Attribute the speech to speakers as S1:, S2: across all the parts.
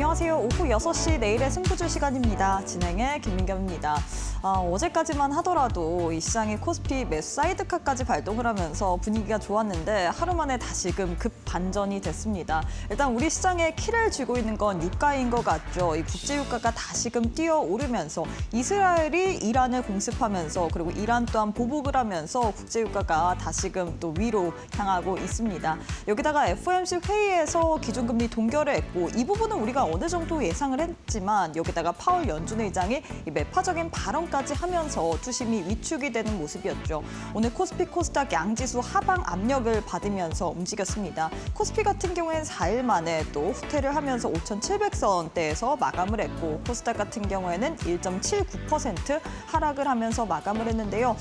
S1: 안녕하세요. 오후 6시 내일의 승부주 시간입니다. 진행의 김민경입니다. 어제까지만 하더라도 이 시장의 코스피 매수 사이드카까지 발동을 하면서 분위기가 좋았는데 하루 만에 다시금 급 반전이 됐습니다. 일단 우리 시장의 키를 쥐고 있는 건 유가인 것 같죠. 이 국제 유가가 다시금 뛰어오르면서 이스라엘이 이란을 공습하면서 그리고 이란 또한 보복을 하면서 국제 유가가 다시금 또 위로 향하고 있습니다. 여기다가 FOMC 회의에서 기준금리 동결을 했고 이 부분은 우리가 어느 정도 예상을 했지만 여기다가 파월 연준 의장이 이 매파적인 발언까지 하면서 투심이 위축이 되는 모습이었죠. 오늘 코스피 코스닥 양지수 하방 압력을 받으면서 움직였습니다. 코스피 같은 경우에는 4일 만에 또 후퇴를 하면서 5,700선대에서 마감을 했고 코스닥 같은 경우에는 1.79% 하락을 하면서 마감을 했는데요.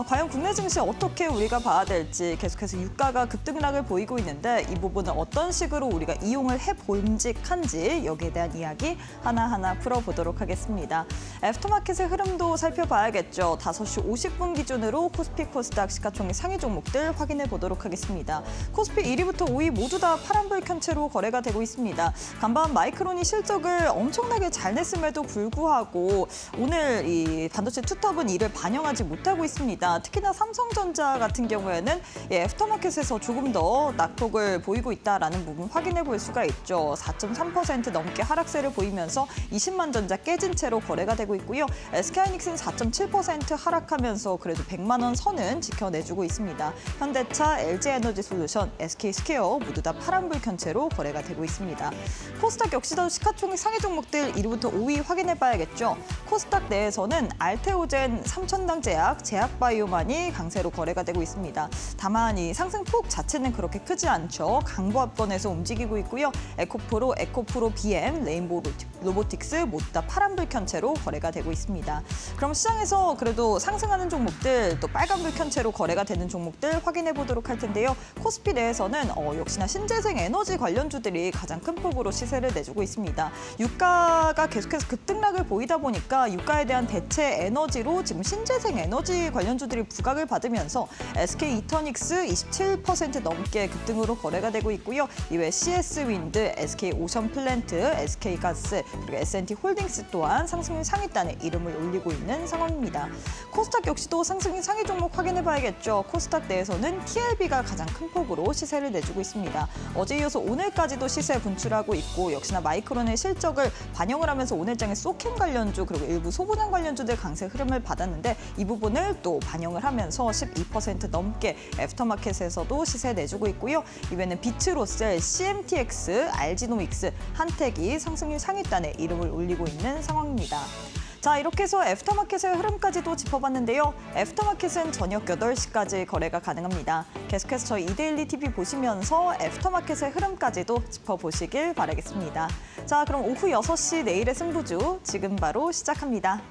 S1: 과연 국내 증시 어떻게 우리가 봐야 될지 계속해서 유가가 급등락을 보이고 있는데 이 부분은 어떤 식으로 우리가 이용을 해봄직한지 여기에 대한 이야기 하나하나 풀어보도록 하겠습니다. 애프터마켓의 흐름도 살펴봐야겠죠. 5시 50분 기준으로 코스피 코스닥 시가총액 상위 종목들 확인해 보도록 하겠습니다. 코스피 1위부터 5위 모두 다 파란불 켠 채로 거래가 되고 있습니다. 간밤 마이크론이 실적을 엄청나게 잘 냈음에도 불구하고 오늘 이 반도체 투톱은 이를 반영하지 못하고 있습니다. 특히나 삼성전자 같은 경우에는 애프터마켓에서 조금 더 낙폭을 보이고 있다는 부분 확인해 볼 수가 있죠. 4.3% 넘게 하락세를 보이면서 20만 전자 깨진 채로 거래가 되고 있고요. SK하이닉스는 4.7% 하락하면서 그래도 100만 원 선은 지켜내주고 있습니다. 현대차, LG에너지솔루션, SK스퀘어 모두 다 파란불 켠 채로 거래가 되고 있습니다. 코스닥 역시도 시가총액 상위 종목들 1위부터 5위 확인해 봐야겠죠. 코스닥 내에서는 알테오젠, 삼천당제약, 제약바이오만이 강세로 거래가 되고 있습니다. 다만 이 상승폭 자체는 그렇게 크지 않죠. 강보합권에서 움직이고 있고요. 에코프로, 에코프로 BM, 레인보우 로보틱스 모두 다 파란불 켠 채로 거래가 되고 있습니다. 그럼 시장에서 그래도 상승하는 종목들 또 빨간불 켠 채로 거래가 되는 종목들 확인해 보도록 할 텐데요. 코스피 내에서는 역시나 신재생 에너지 관련주들이 가장 큰 폭으로 시세를 내주고 있습니다. 유가가 계속해서 급등락을 보이다 보니까 유가에 대한 대체 에너지로 지금 신재생 에너지 관련주들이 부각을 받으면서 SK 이터닉스 27% 넘게 급등으로 거래가 되고 있고요. 이외 CS윈드, SK 오션플랜트, SK가스, 그리고 S&T 홀딩스 또한 상승률 상위단에 이름을 올리고 있는 상황입니다. 코스닥 역시도 상승률 상위 종목 확인해 봐야겠죠. 코스닥 내에서는 TLB가 가장 큰 폭으로 시세를 내주고 있습니다. 어제 이어서 오늘까지도 시세 분출하고 있고 역시나 마이크론의 실적을 반영을 하면서 오늘장의 소캠 관련주 그리고 일부 소부장 관련주들 강세 흐름을 받았는데 이 부분을 또 반영을 하면서 12% 넘게 애프터마켓에서도 시세 내주고 있고요. 이외에는 비츠로셀, CMTX, RG노믹스, 한택이 상승률 상위단에 이름을 올리고 있는 상황입니다. 자, 이렇게 해서 애프터마켓의 흐름까지도 짚어봤는데요. 애프터마켓은 저녁 8시까지 거래가 가능합니다. 계속해서 저희 이데일리 TV 보시면서 애프터마켓의 흐름까지도 짚어보시길 바라겠습니다. 자, 그럼 오후 6시 내일의 승부주 지금 바로 시작합니다.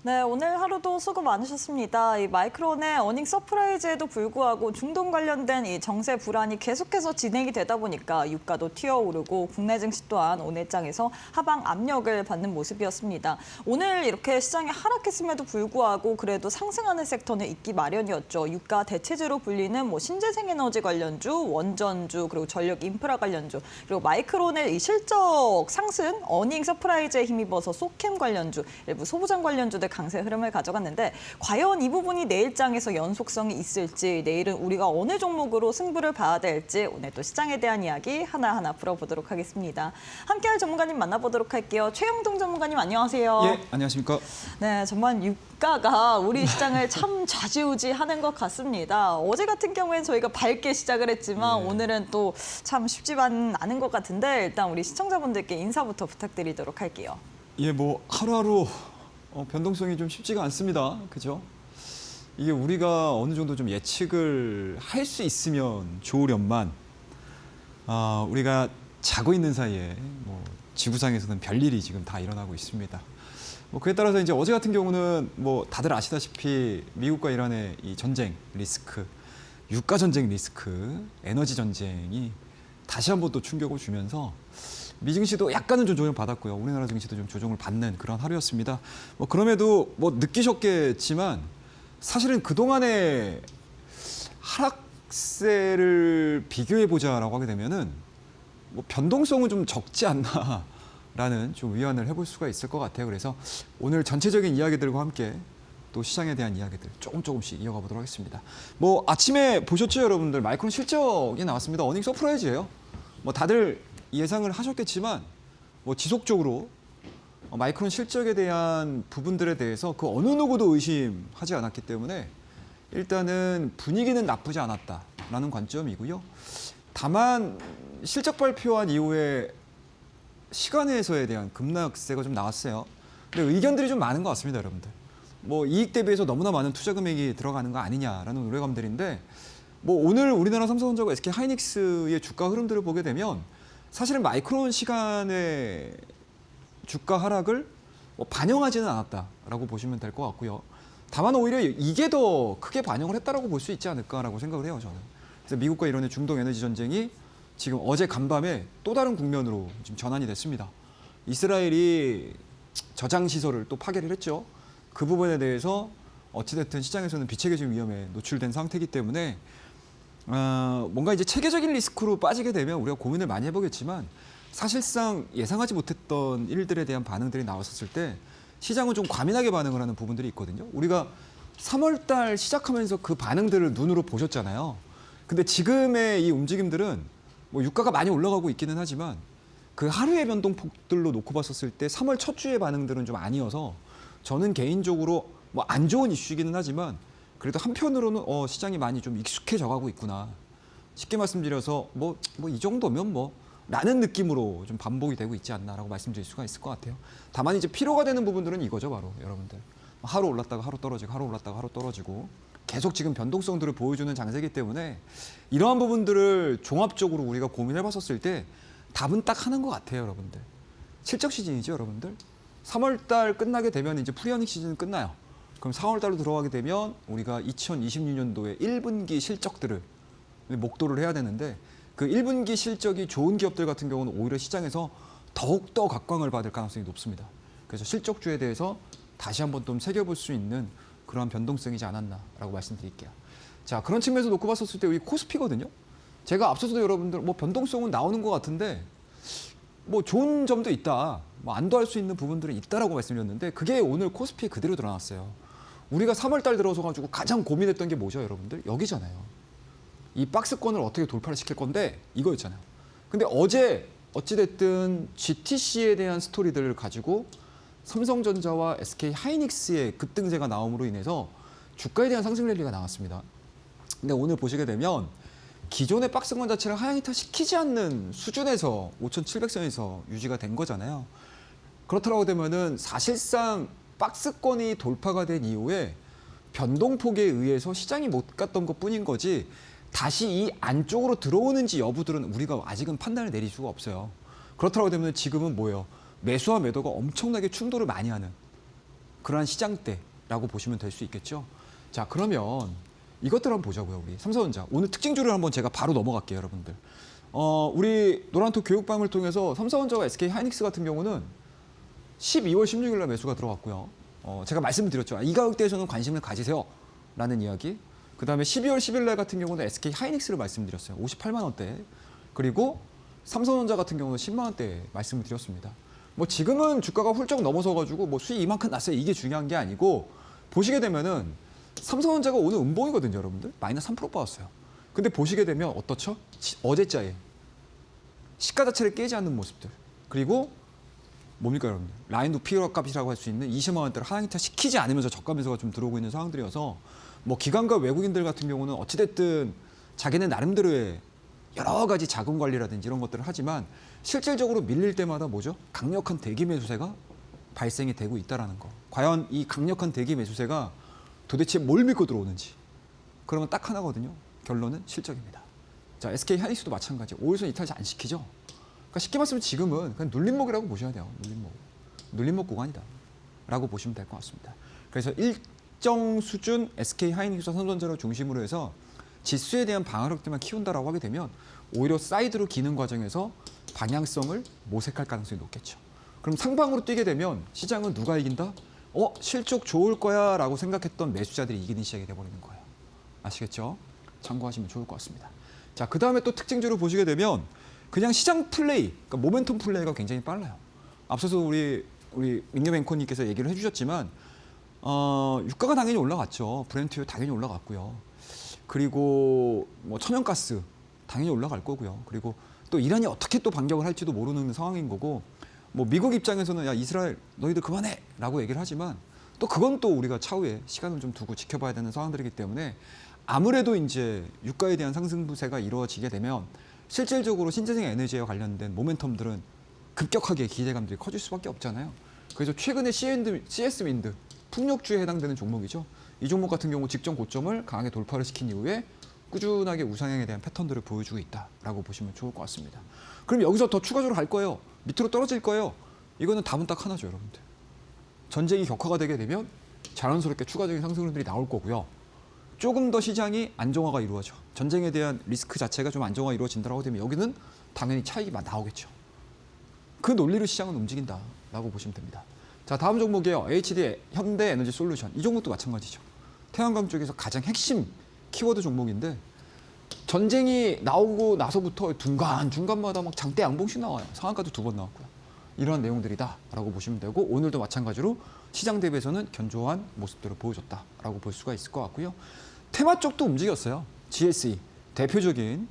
S1: 네, 오늘 하루도 수고 많으셨습니다. 이 마이크론의 어닝 서프라이즈에도 불구하고 중동 관련된 이 정세 불안이 계속해서 진행이 되다 보니까 유가도 튀어오르고 국내 증시 또한 오늘장에서 하방 압력을 받는 모습이었습니다. 오늘 이렇게 시장이 하락했음에도 불구하고 그래도 상승하는 섹터는 있기 마련이었죠. 유가 대체주로 불리는 신재생에너지 관련주, 원전주, 그리고 전력 인프라 관련주, 그리고 마이크론의 이 실적 상승, 어닝 서프라이즈에 힘입어서 소캠 관련주, 일부 소부장 관련주들 강세 흐름을 가져갔는데 과연 이 부분이 내일장에서 연속성이 있을지, 내일은 우리가 어느 종목으로 승부를 봐야 될지 오늘 또 시장에 대한 이야기 하나하나 풀어보도록 하겠습니다. 함께할 전문가님 만나보도록 할게요. 최영동 전문가님 안녕하세요.
S2: 예, 안녕하십니까.
S1: 네, 정말 유가가 우리 시장을 참 좌지우지하는 것 같습니다. 어제 같은 경우에는 저희가 밝게 시작을 했지만 오늘은 또 참 쉽지만 않은 것 같은데 일단 우리 시청자분들께 인사부터 부탁드리도록 할게요.
S2: 예, 뭐 하루하루 변동성이 좀 쉽지가 않습니다. 그죠? 이게 우리가 어느 정도 좀 예측을 할 수 있으면 좋으련만 우리가 자고 있는 사이에 뭐 지구상에서는 별일이 지금 다 일어나고 있습니다. 뭐 그에 따라서 이제 어제 같은 경우는 뭐 다들 아시다시피 미국과 이란의 이 전쟁 리스크, 유가 전쟁 리스크, 에너지 전쟁이 다시 한번 또 충격을 주면서 미증시도 약간은 좀 조정 받았고요. 우리나라 증시도 좀 조정을 받는 그런 하루였습니다. 뭐 그럼에도 뭐 느끼셨겠지만 사실은 그동안의 하락세를 비교해 보자라고 하게 되면은 뭐 변동성은 좀 적지 않나라는 좀 위안을 해볼 수가 있을 것 같아요. 그래서 오늘 전체적인 이야기들과 함께 또 시장에 대한 이야기들 조금씩 이어가 보도록 하겠습니다. 뭐 아침에 보셨죠, 여러분들? 마이크론 실적이 나왔습니다. 어닝 서프라이즈예요. 뭐 다들 예상을 하셨겠지만 뭐 지속적으로 마이크론 실적에 대한 부분들에 대해서 그 어느 누구도 의심하지 않았기 때문에 일단은 분위기는 나쁘지 않았다라는 관점이고요. 다만 실적 발표한 이후에 시간에서에 대한 급락세가 좀 나왔어요. 근데 의견들이 좀 많은 것 같습니다, 여러분들. 뭐 이익 대비해서 너무나 많은 투자 금액이 들어가는 거 아니냐라는 우려감들인데 뭐 오늘 우리나라 삼성전자와 SK 하이닉스의 주가 흐름들을 보게 되면 사실은 마이크론 시간의 주가 하락을 반영하지는 않았다라고 보시면 될 것 같고요. 다만 오히려 이게 더 크게 반영을 했다라고 볼 수 있지 않을까라고 생각을 해요, 저는. 그래서 미국과 이란의 중동 에너지 전쟁이 지금 어제 간밤에 또 다른 국면으로 지금 전환이 됐습니다. 이스라엘이 저장 시설을 또 파괴를 했죠. 그 부분에 대해서 어찌됐든 시장에서는 비체계적 위험에 노출된 상태이기 때문에 뭔가 이제 체계적인 리스크로 빠지게 되면 우리가 고민을 많이 해보겠지만 사실상 예상하지 못했던 일들에 대한 반응들이 나왔었을 때 시장은 좀 과민하게 반응을 하는 부분들이 있거든요. 우리가 3월 달 시작하면서 그 반응들을 눈으로 보셨잖아요. 근데 지금의 이 움직임들은 뭐 유가가 많이 올라가고 있기는 하지만 그 하루의 변동폭들로 놓고 봤었을 때 3월 첫 주의 반응들은 좀 아니어서 저는 개인적으로 뭐 안 좋은 이슈이기는 하지만 그래도 한편으로는 시장이 많이 좀 익숙해져 가고 있구나. 쉽게 말씀드려서 뭐 이 정도면 뭐 라는 느낌으로 좀 반복이 되고 있지 않나라고 말씀드릴 수가 있을 것 같아요. 다만 이제 필요가 되는 부분들은 이거죠, 바로 여러분들. 하루 올랐다가 하루 떨어지고 하루 올랐다가 하루 떨어지고 계속 지금 변동성들을 보여주는 장세이기 때문에 이러한 부분들을 종합적으로 우리가 고민해 봤었을 때 답은 딱 하는 것 같아요, 여러분들. 실적 시즌이죠, 여러분들. 3월 달 끝나게 되면 이제 프리어닝 시즌 끝나요. 그럼 4월 달로 들어가게 되면 우리가 2026년도에 1분기 실적들을 목도를 해야 되는데 그 1분기 실적이 좋은 기업들 같은 경우는 오히려 시장에서 더욱더 각광을 받을 가능성이 높습니다. 그래서 실적주에 대해서 다시 한번 좀 새겨볼 수 있는 그러한 변동성이지 않았나라고 말씀드릴게요. 자, 그런 측면에서 놓고 봤었을 때 이 코스피거든요. 제가 앞서서도 여러분들 뭐 변동성은 나오는 것 같은데 뭐 좋은 점도 있다, 뭐 안도할 수 있는 부분들은 있다라고 말씀드렸는데 그게 오늘 코스피에 그대로 드러났어요. 우리가 3월 달 들어서 가지고 가장 고민했던 게 뭐죠, 여러분들? 여기잖아요. 이 박스권을 어떻게 돌파를 시킬 건데 이거였잖아요. 근데 어제 어찌됐든 GTC에 대한 스토리들을 가지고 삼성전자와 SK 하이닉스의 급등세가 나옴으로 인해서 주가에 대한 상승 랠리가 나왔습니다. 근데 오늘 보시게 되면 기존의 박스권 자체를 하향 이탈시키지 않는 수준에서 5,700선에서 유지가 된 거잖아요. 그렇다고 되면은 사실상 박스권이 돌파가 된 이후에 변동폭에 의해서 시장이 못 갔던 것뿐인 거지 다시 이 안쪽으로 들어오는지 여부들은 우리가 아직은 판단을 내릴 수가 없어요. 그렇다고 되면 지금은 뭐예요? 매수와 매도가 엄청나게 충돌을 많이 하는 그러한 시장대라고 보시면 될 수 있겠죠. 자, 그러면 이것들 한번 보자고요. 우리 삼성전자. 오늘 특징주를 한번 제가 바로 넘어갈게요, 여러분들. 우리 노란톡 교육방을 통해서 삼성전자와 SK 하이닉스 같은 경우는 12월 16일 날 매수가 들어갔고요. 제가 말씀드렸죠. 이 가격대에서는 관심을 가지세요. 라는 이야기. 그다음에 12월 10일 날 같은 경우는 SK 하이닉스를 말씀드렸어요. 58만 원대. 그리고 삼성전자 같은 경우는 10만 원대 말씀을 드렸습니다. 뭐 지금은 주가가 훌쩍 넘어서 가지고 뭐 수익 이만큼 났어요. 이게 중요한 게 아니고 보시게 되면은 삼성전자가 오늘 음봉이거든요, 여러분들. 마이너스 3% 빠졌어요. 근데 보시게 되면 어떻죠? 어제자에 시가 자체를 깨지 않는 모습들. 그리고 뭡니까, 여러분들? 라인도 피어 값이라고 할 수 있는 20만 원대를 하향차 시키지 않으면서 저가 매수가 좀 들어오고 있는 상황들이어서 뭐 기관과 외국인들 같은 경우는 어찌됐든 자기네 나름대로의 여러 가지 자금 관리라든지 이런 것들을 하지만 실질적으로 밀릴 때마다 뭐죠? 강력한 대기 매수세가 발생이 되고 있다라는 거. 과연 이 강력한 대기 매수세가 도대체 뭘 믿고 들어오는지. 그러면 딱 하나거든요. 결론은 실적입니다. 자, SK 하이닉스도 마찬가지. 5일선 이탈 안 시키죠. 그러니까 쉽게 말하면 지금은 그냥 눌림목이라고 보셔야 돼요. 눌림목 구간이다. 라고 보시면 될 것 같습니다. 그래서 일정 수준 SK 하이닉스와 삼성전자를 중심으로 해서 지수에 대한 방어력들만 키운다라고 하게 되면 오히려 사이드로 기는 과정에서 방향성을 모색할 가능성이 높겠죠. 그럼 상방으로 뛰게 되면 시장은 누가 이긴다? 실적 좋을 거야 라고 생각했던 매수자들이 이기는 시작이 돼버리는 거예요. 아시겠죠? 참고하시면 좋을 것 같습니다. 자, 그 다음에 또 특징주를 보시게 되면 그냥 시장 플레이, 그러니까 모멘텀 플레이가 굉장히 빨라요. 앞서서 우리 민겸 앵커님께서 얘기를 해주셨지만 유가가 당연히 올라갔죠. 브렌트유 당연히 올라갔고요. 그리고 뭐 천연가스 당연히 올라갈 거고요. 그리고 또 이란이 어떻게 또 반격을 할지도 모르는 상황인 거고, 뭐 미국 입장에서는 야 이스라엘 너희들 그만해라고 얘기를 하지만 또 그건 또 우리가 차후에 시간을 좀 두고 지켜봐야 되는 상황들이기 때문에 아무래도 이제 유가에 대한 상승부세가 이루어지게 되면 실질적으로 신재생 에너지와 관련된 모멘텀들은 급격하게 기대감들이 커질 수밖에 없잖아요. 그래서 최근에 CS 윈드 풍력주에 해당되는 종목이죠. 이 종목 같은 경우 직전 고점을 강하게 돌파를 시킨 이후에 꾸준하게 우상향에 대한 패턴들을 보여주고 있다라고 보시면 좋을 것 같습니다. 그럼 여기서 더 추가적으로 갈 거예요. 밑으로 떨어질 거예요. 이거는 답은 딱 하나죠, 여러분들. 전쟁이 격화가 되게 되면 자연스럽게 추가적인 상승률들이 나올 거고요. 조금 더 시장이 안정화가 이루어져. 전쟁에 대한 리스크 자체가 좀 안정화가 이루어진다고 되면 여기는 당연히 차익이 나오겠죠. 그 논리로 시장은 움직인다라고 보시면 됩니다. 자, 다음 종목이에요. HD 현대에너지솔루션. 이 종목도 마찬가지죠. 태양광 쪽에서 가장 핵심 키워드 종목인데 전쟁이 나오고 나서부터 중간마다 막 장대 양봉씩 나와요. 상한가도 2번 나왔고요. 이러한 내용들이다라고 보시면 되고 오늘도 마찬가지로 시장 대비해서는 견조한 모습들을 보여줬다라고 볼 수가 있을 것 같고요. 테마 쪽도 움직였어요. GSE 대표적인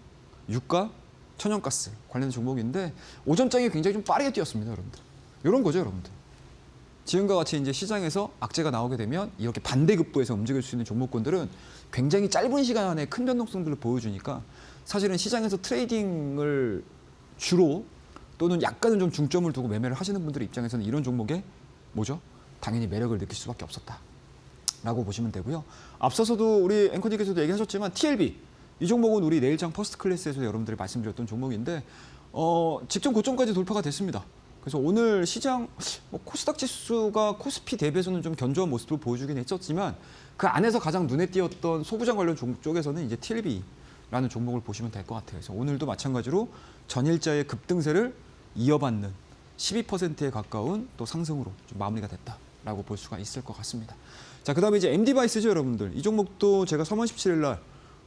S2: 유가, 천연가스 관련된 종목인데 오전장이 굉장히 좀 빠르게 뛰었습니다, 여러분들. 이런 거죠, 여러분들. 지금과 같이 이제 시장에서 악재가 나오게 되면 이렇게 반대급부에서 움직일 수 있는 종목군들은 굉장히 짧은 시간 안에 큰 변동성들을 보여주니까 사실은 시장에서 트레이딩을 주로 또는 약간은 좀 중점을 두고 매매를 하시는 분들 입장에서는 이런 종목에 뭐죠? 당연히 매력을 느낄 수밖에 없었다라고 보시면 되고요. 앞서서도 우리 앵커님께서도 얘기하셨지만 TLB 이 종목은 우리 내일장 퍼스트 클래스에서 여러분들이 말씀드렸던 종목인데 직전 고점까지 돌파가 됐습니다. 그래서 오늘 시장 코스닥 지수가 코스피 대비해서는 좀 견조한 모습을 보여주긴 했었지만 그 안에서 가장 눈에 띄었던 소부장 관련 종목 쪽에서는 이제 TLB라는 종목을 보시면 될 것 같아요. 그래서 오늘도 마찬가지로 전일자의 급등세를 이어받는 12%에 가까운 또 상승으로 좀 마무리가 됐다라고 볼 수가 있을 것 같습니다. 자, 그다음에 이제 MD바이스죠, 여러분들. 이 종목도 제가 3월 17일 날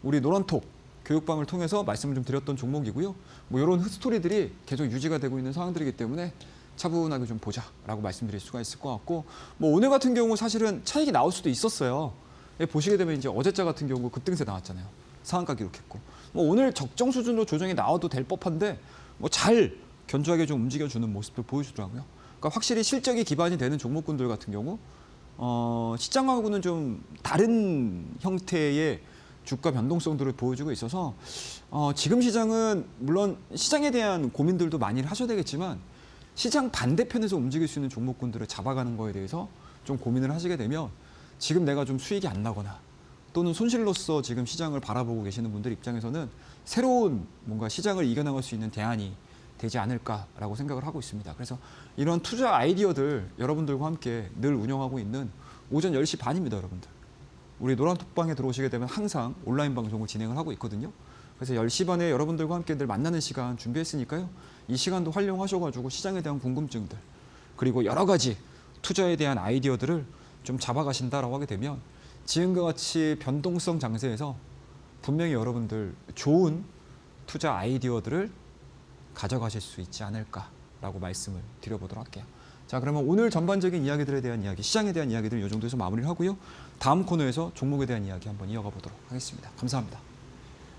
S2: 우리 노란톡 교육방을 통해서 말씀을 좀 드렸던 종목이고요. 뭐 이런 스토리들이 계속 유지가 되고 있는 상황들이기 때문에 차분하게 좀 보자라고 말씀드릴 수가 있을 것 같고, 뭐 오늘 같은 경우 사실은 차익이 나올 수도 있었어요. 보시게 되면 이제 어제자 같은 경우 급등세 나왔잖아요. 상한가 기록했고, 뭐 오늘 적정 수준으로 조정이 나와도 될 법한데 뭐 잘 견조하게 좀 움직여주는 모습도 보여주더라고요. 그러니까 확실히 실적이 기반이 되는 종목군들 같은 경우 시장하고는 좀 다른 형태의 주가 변동성들을 보여주고 있어서 지금 시장은 물론 시장에 대한 고민들도 많이 하셔야 되겠지만 시장 반대편에서 움직일 수 있는 종목군들을 잡아가는 거에 대해서 좀 고민을 하시게 되면 지금 내가 좀 수익이 안 나거나 또는 손실로서 지금 시장을 바라보고 계시는 분들 입장에서는 새로운 뭔가 시장을 이겨나갈 수 있는 대안이 되지 않을까라고 생각을 하고 있습니다. 그래서 이런 투자 아이디어들 여러분들과 함께 늘 운영하고 있는 오전 10시 반입니다, 여러분들. 우리 노란톡방에 들어오시게 되면 항상 온라인 방송을 진행을 하고 있거든요. 그래서 10시 반에 여러분들과 함께 늘 만나는 시간 준비했으니까요. 이 시간도 활용하셔가지고 시장에 대한 궁금증들 그리고 여러 가지 투자에 대한 아이디어들을 좀 잡아가신다라고 하게 되면 지금과 같이 변동성 장세에서 분명히 여러분들 좋은 투자 아이디어들을 가져가실 수 있지 않을까라고 말씀을 드려보도록 할게요. 자, 그러면 오늘 전반적인 이야기들에 대한 이야기, 시장에 대한 이야기들은 이 정도에서 마무리를 하고요. 다음 코너에서 종목에 대한 이야기 한번 이어가 보도록 하겠습니다. 감사합니다.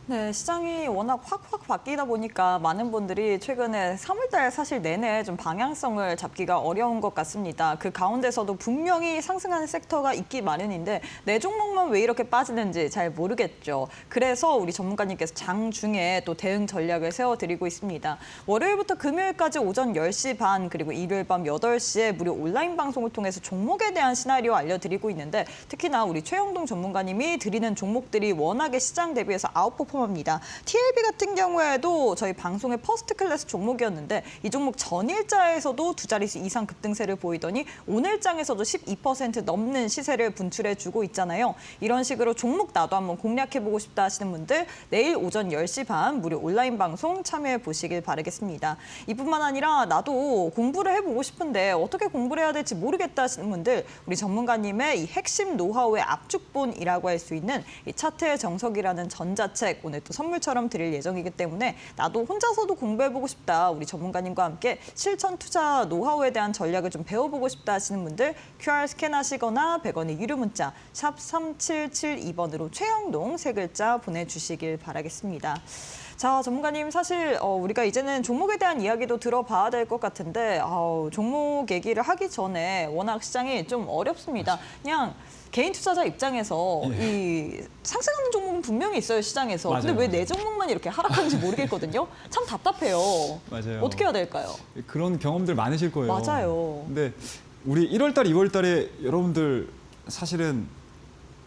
S1: 네, 시장이 워낙 확확 바뀌다 보니까 많은 분들이 최근에 3월달 사실 내내 좀 방향성을 잡기가 어려운 것 같습니다. 그 가운데서도 분명히 상승하는 섹터가 있기 마련인데 내 종목만 왜 이렇게 빠지는지 잘 모르겠죠. 그래서 우리 전문가님께서 장중에 또 대응 전략을 세워드리고 있습니다. 월요일부터 금요일까지 오전 10시 반 그리고 일요일 밤 8시에 무료 온라인 방송을 통해서 종목에 대한 시나리오 알려드리고 있는데 특히나 우리 최영동 전문가님이 드리는 종목들이 워낙에 시장 대비해서 아웃퍼폼 합니다. TLB 같은 경우에도 저희 방송의 퍼스트 클래스 종목이었는데 이 종목 전일자에서도 두 자릿수 이상 급등세를 보이더니 오늘장에서도 12% 넘는 시세를 분출해주고 있잖아요. 이런 식으로 종목 나도 한번 공략해보고 싶다 하시는 분들 내일 오전 10시 반 무료 온라인 방송 참여해 보시길 바라겠습니다. 이뿐만 아니라 나도 공부를 해보고 싶은데 어떻게 공부를 해야 될지 모르겠다 하시는 분들 우리 전문가님의 이 핵심 노하우의 압축본이라고 할 수 있는 이 차트의 정석이라는 전자책 오늘 또 선물처럼 드릴 예정이기 때문에 나도 혼자서도 공부해보고 싶다. 우리 전문가님과 함께 실천 투자 노하우에 대한 전략을 좀 배워보고 싶다 하시는 분들 QR 스캔하시거나 100원의 유료 문자 샵 3772번으로 최영동 세 글자 보내주시길 바라겠습니다. 자, 전문가님 사실 우리가 이제는 종목에 대한 이야기도 들어봐야 될 것 같은데 종목 얘기를 하기 전에 워낙 시장이 좀 어렵습니다. 그냥 개인 투자자 입장에서 이 상승하는 종목은 분명히 있어요, 시장에서.
S2: 맞아요,
S1: 근데 왜
S2: 맞아요.
S1: 내 종목만 이렇게 하락하는지 모르겠거든요. 참 답답해요.
S2: 맞아요.
S1: 어떻게 해야 될까요?
S2: 그런 경험들 많으실 거예요.
S1: 맞아요.
S2: 근데 우리 1월 달, 2월 달에 여러분들 사실은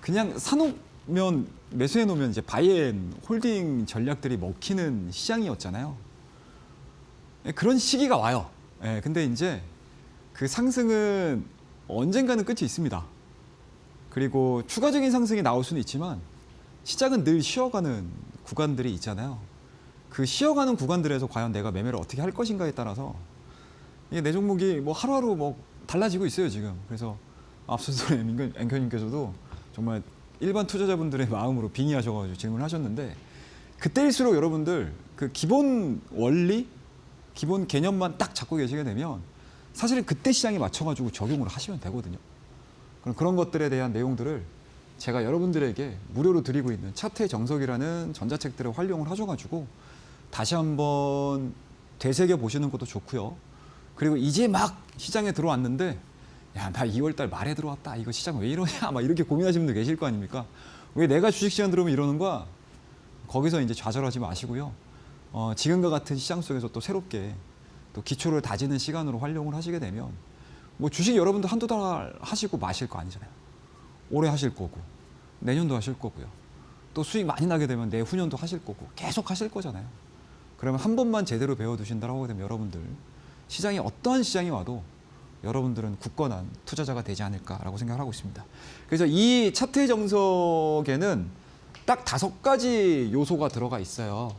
S2: 그냥 사놓으면 매수해 놓으면 이제 바이앤 홀딩 전략들이 먹히는 시장이었잖아요. 그런 시기가 와요. 근데 이제 그 상승은 언젠가는 끝이 있습니다. 그리고 추가적인 상승이 나올 수는 있지만 시장은 늘 쉬어가는 구간들이 있잖아요. 그 쉬어가는 구간들에서 과연 내가 매매를 어떻게 할 것인가에 따라서 이게 내 종목이 뭐 하루하루 뭐 달라지고 있어요, 지금. 그래서 앞서서 앵커님께서도 정말 일반 투자자분들의 마음으로 빙의하셔가지고 질문을 하셨는데 그때일수록 여러분들 그 기본 원리, 기본 개념만 딱 잡고 계시게 되면 사실은 그때 시장에 맞춰가지고 적용을 하시면 되거든요. 그럼 그런 것들에 대한 내용들을 제가 여러분들에게 무료로 드리고 있는 차트의 정석이라는 전자책들을 활용을 하셔가지고 다시 한번 되새겨 보시는 것도 좋고요. 그리고 이제 막 시장에 들어왔는데 야, 나 2월 달 말에 들어왔다. 이거 시장 왜 이러냐? 막 이렇게 고민하시는 분들 계실 거 아닙니까? 왜 내가 주식시장 들어오면 이러는 거야? 거기서 이제 좌절하지 마시고요. 지금과 같은 시장 속에서 또 새롭게 또 기초를 다지는 시간으로 활용을 하시게 되면 뭐 주식 여러분들 한두 달 하시고 마실 거 아니잖아요. 올해 하실 거고 내년도 하실 거고요. 또 수익 많이 나게 되면 내후년도 하실 거고 계속 하실 거잖아요. 그러면 한 번만 제대로 배워두신다고 하게 되면 여러분들 시장이 어떠한 시장이 와도 여러분들은 굳건한 투자자가 되지 않을까라고 생각을 하고 있습니다. 그래서 이 차트의 정석에는 딱 5가지 요소가 들어가 있어요.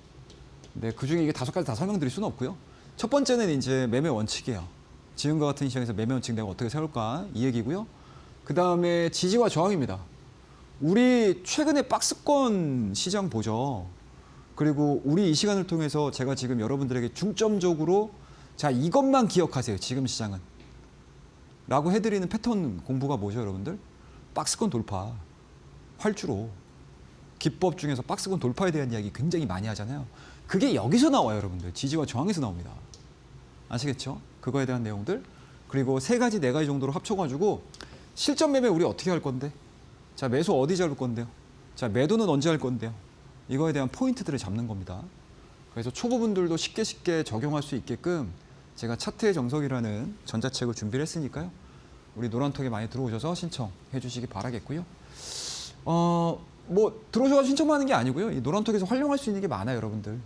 S2: 근데 그중에 이게 5가지 다 설명드릴 수는 없고요. 첫 번째는 이제 매매 원칙이에요. 지금과 같은 시장에서 매매 원칙 내가 어떻게 세울까 이 얘기고요. 그 다음에 지지와 저항입니다. 우리 최근에 박스권 시장 보죠. 그리고 우리 이 시간을 통해서 제가 지금 여러분들에게 중점적으로 자 이것만 기억하세요. 지금 시장은. 라고 해드리는 패턴 공부가 뭐죠, 여러분들? 박스권 돌파, 활주로. 기법 중에서 박스권 돌파에 대한 이야기 굉장히 많이 하잖아요. 그게 여기서 나와요, 여러분들. 지지와 저항에서 나옵니다. 아시겠죠? 그거에 대한 내용들. 그리고 3가지, 4가지 정도로 합쳐가지고 실전 매매 우리 어떻게 할 건데? 자, 매수 어디 잡을 건데요? 자, 매도는 언제 할 건데요? 이거에 대한 포인트들을 잡는 겁니다. 그래서 초보분들도 쉽게 적용할 수 있게끔 제가 차트의 정석이라는 전자책을 준비를 했으니까요. 우리 노란톡에 많이 들어오셔서 신청해 주시기 바라겠고요. 뭐 들어오셔서 신청하는 게 아니고요. 이 노란톡에서 활용할 수 있는 게 많아요, 여러분들.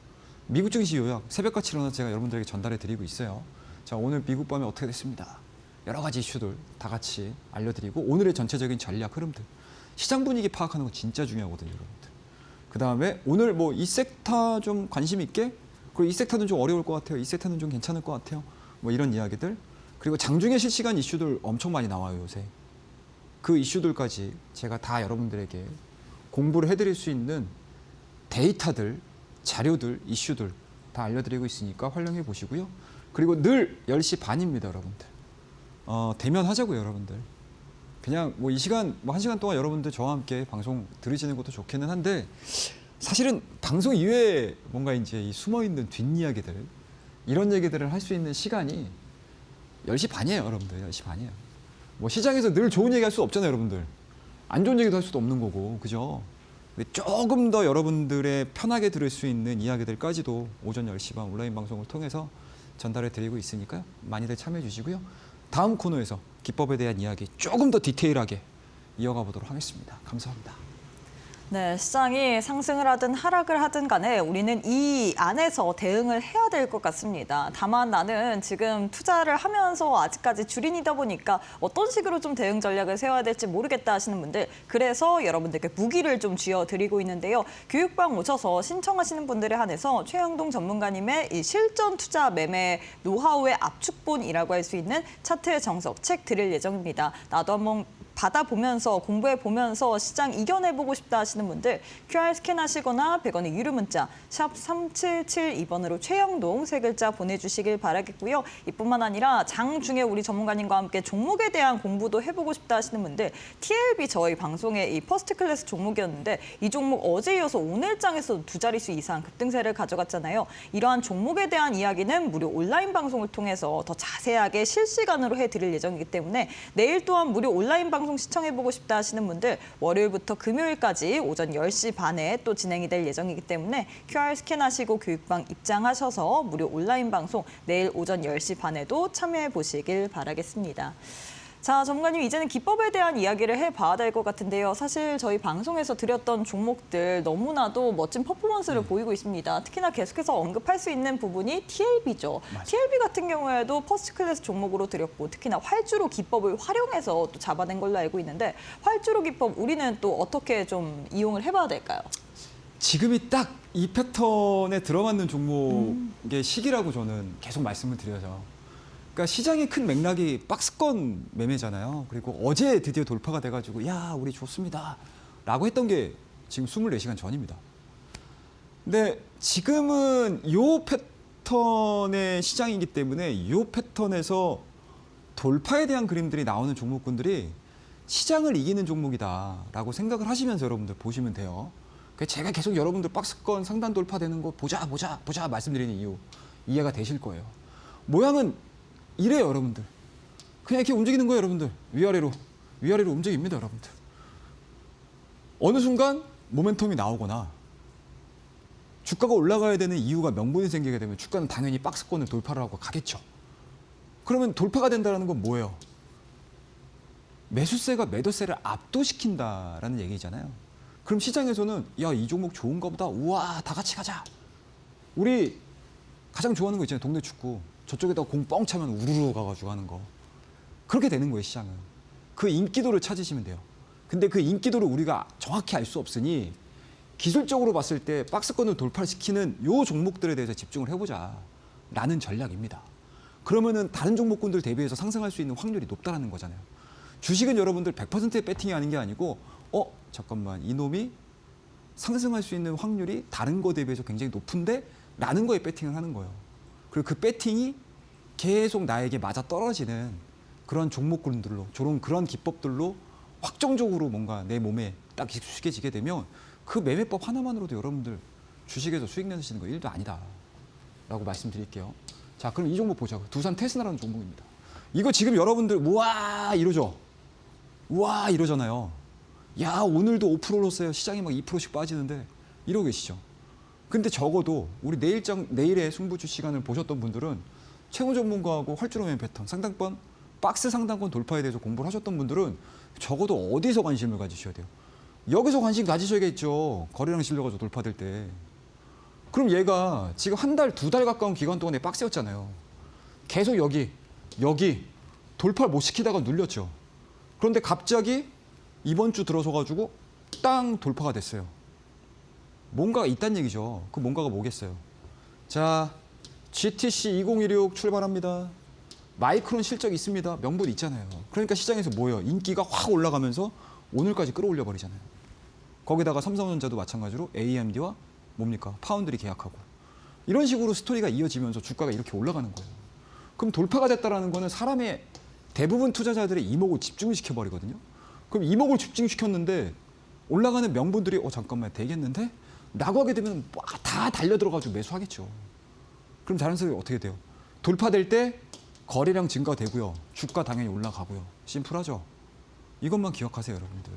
S2: 미국 증시 요약 새벽같이 일어나서 제가 여러분들에게 전달해 드리고 있어요. 자, 오늘 미국 밤에 어떻게 됐습니다. 여러 가지 이슈들 다 같이 알려드리고 오늘의 전체적인 전략 흐름들, 시장 분위기 파악하는 거 진짜 중요하거든요, 여러분들. 그 다음에 오늘 뭐 이 섹터 좀 관심 있게, 그리고 이 섹터는 좀 어려울 것 같아요. 이 섹터는 좀 괜찮을 것 같아요. 뭐 이런 이야기들. 그리고 장중에 실시간 이슈들 엄청 많이 나와요, 요새. 그 이슈들까지 제가 다 여러분들에게 공부를 해드릴 수 있는 데이터들, 자료들, 이슈들 다 알려드리고 있으니까 활용해 보시고요. 그리고 늘 10시 반입니다, 여러분들. 대면하자고요, 여러분들. 그냥 뭐 이 시간, 뭐 1시간 동안 여러분들 저와 함께 방송 들으시는 것도 좋기는 한데 사실은 방송 이외에 뭔가 이제 이 숨어있는 뒷이야기들, 이런 얘기들을 할 수 있는 시간이 10시 반이에요, 여러분들. 10시 반이에요. 뭐 시장에서 늘 좋은 얘기 할 수 없잖아요, 여러분들. 안 좋은 얘기도 할 수도 없는 거고, 그죠? 근데 조금 더 여러분들의 편하게 들을 수 있는 이야기들까지도 오전 10시 반 온라인 방송을 통해서 전달해 드리고 있으니까 많이들 참여해 주시고요. 다음 코너에서 기법에 대한 이야기 조금 더 디테일하게 이어가 보도록 하겠습니다. 감사합니다.
S1: 네, 시장이 상승을 하든 하락을 하든 간에 우리는 이 안에서 대응을 해야 될 것 같습니다. 다만 나는 지금 투자를 하면서 아직까지 주린이다 보니까 어떤 식으로 좀 대응 전략을 세워야 될지 모르겠다 하시는 분들, 그래서 여러분들께 무기를 좀 쥐어드리고 있는데요. 교육방 오셔서 신청하시는 분들에 한해서 최영동 전문가님의 이 실전 투자 매매 노하우의 압축본이라고 할 수 있는 차트의 정석 책 드릴 예정입니다. 나도 한번 받아보면서 공부해보면서 시장 이겨내보고 싶다 하시는 분들 QR 스캔하시거나 100원의 유료 문자 샵 3772번으로 최영동 세 글자 보내주시길 바라겠고요. 이뿐만 아니라 장중에 우리 전문가님과 함께 종목에 대한 공부도 해보고 싶다 하시는 분들 TLB 저희 방송의 이 퍼스트 클래스 종목이었는데 이 종목 어제 이어서 오늘 장에서 두 자릿수 이상 급등세를 가져갔잖아요. 이러한 종목에 대한 이야기는 무료 온라인 방송을 통해서 더 자세하게 실시간으로 해드릴 예정이기 때문에 내일 또한 무료 온라인 방송 시청해보고 싶다 하시는 분들 월요일부터 금요일까지 오전 10시 반에 또 진행이 될 예정이기 때문에 QR 스캔하시고 교육방 입장하셔서 무료 온라인 방송 내일 오전 10시 반에도 참여해보시길 바라겠습니다. 자, 전문가님 이제는 기법에 대한 이야기를 해봐야 될 것 같은데요. 사실 저희 방송에서 드렸던 종목들 너무나도 멋진 퍼포먼스를 보이고 있습니다. 특히나 계속해서 언급할 수 있는 부분이 TLB죠.
S2: 맞아요.
S1: TLB 같은 경우에도 퍼스트 클래스 종목으로 드렸고 특히나 활주로 기법을 활용해서 또 잡아낸 걸로 알고 있는데 활주로 기법 우리는 또 어떻게 좀 이용을 해봐야 될까요?
S2: 지금이 딱 이 패턴에 들어맞는 종목의 시기라고 저는 계속 말씀을 드려서 그러니까 시장의 큰 맥락이 박스권 매매잖아요. 그리고 어제 드디어 돌파가 돼가지고 야 우리 좋습니다 라고 했던 게 지금 24시간 전입니다. 근데 지금은 요 패턴의 시장이기 때문에 요 패턴에서 돌파에 대한 그림들이 나오는 종목군들이 시장을 이기는 종목이다라고 생각을 하시면서 여러분들 보시면 돼요. 제가 계속 여러분들 박스권 상단 돌파되는 거 보자 말씀드리는 이유 이해가 되실 거예요. 모양은 이래요, 여러분들. 그냥 이렇게 움직이는 거예요, 여러분들. 위아래로 움직입니다, 여러분들. 어느 순간 모멘텀이 나오거나 주가가 올라가야 되는 이유가 명분이 생기게 되면 주가는 당연히 박스권을 돌파를 하고 가겠죠. 그러면 돌파가 된다는 건 뭐예요? 매수세가 매도세를 압도시킨다라는 얘기잖아요. 그럼 시장에서는 야, 이 종목 좋은가 보다. 우와, 다 같이 가자. 우리 가장 좋아하는 거 있잖아요. 동네 축구. 저쪽에다가 공 뻥 차면 우르르 가가지고 하는 거. 그렇게 되는 거예요, 시장은. 그 인기도를 찾으시면 돼요. 근데 그 인기도를 우리가 정확히 알 수 없으니 기술적으로 봤을 때 박스권을 돌파시키는 요 종목들에 대해서 집중을 해보자 라는 전략입니다. 그러면은 다른 종목군들 대비해서 상승할 수 있는 확률이 높다라는 거잖아요. 주식은 여러분들 100%의 배팅이 하는 게 아니고 잠깐만 이놈이 상승할 수 있는 확률이 다른 거 대비해서 굉장히 높은데 라는 거에 배팅을 하는 거예요. 그리고 그 배팅이 계속 나에게 맞아 떨어지는 그런 종목군들로 그런 기법들로 확정적으로 뭔가 내 몸에 딱 익숙해지게 되면 그 매매법 하나만으로도 여러분들 주식에서 수익 내시는 거 1도 아니다 라고 말씀드릴게요. 자, 그럼 이 종목 보자고. 두산 테스나라는 종목입니다. 이거 지금 여러분들 우와 이러죠. 우와 이러잖아요. 야, 오늘도 5%로 써요. 시장이 막 2%씩 빠지는데 이러고 계시죠. 근데 적어도 우리 내일의 승부주 시간을 보셨던 분들은 채무 전문가하고 활주로 매매 패턴, 상단권, 박스 상단권 돌파에 대해서 공부를 하셨던 분들은 적어도 어디서 관심을 가지셔야 돼요? 여기서 관심 가지셔야겠죠. 거래량 실려가지고 돌파될 때. 그럼 얘가 지금 한 달, 두 달 가까운 기간 동안에 박스였잖아요. 계속 여기 돌파를 못 시키다가 눌렸죠. 그런데 갑자기 이번 주 들어서가지고 땅 돌파가 됐어요. 뭔가가 있다는 얘기죠. 그 뭔가가 뭐겠어요. 자, GTC 2016 출발합니다. 마이크론 실적이 있습니다. 명분 있잖아요. 그러니까 시장에서 뭐예요? 인기가 확 올라가면서 오늘까지 끌어올려 버리잖아요. 거기다가 삼성전자도 마찬가지로 AMD와 뭡니까? 파운드리 계약하고. 이런 식으로 스토리가 이어지면서 주가가 이렇게 올라가는 거예요. 그럼 돌파가 됐다라는 거는 사람의 대부분 투자자들의 이목을 집중을 시켜버리거든요. 그럼 이목을 집중시켰는데 올라가는 명분들이 잠깐만 되겠는데? 라고 하게 되면 다 달려들어가지고 매수하겠죠. 그럼 자연스럽게 어떻게 돼요? 돌파될 때 거래량 증가되고요. 주가 당연히 올라가고요. 심플하죠? 이것만 기억하세요, 여러분들.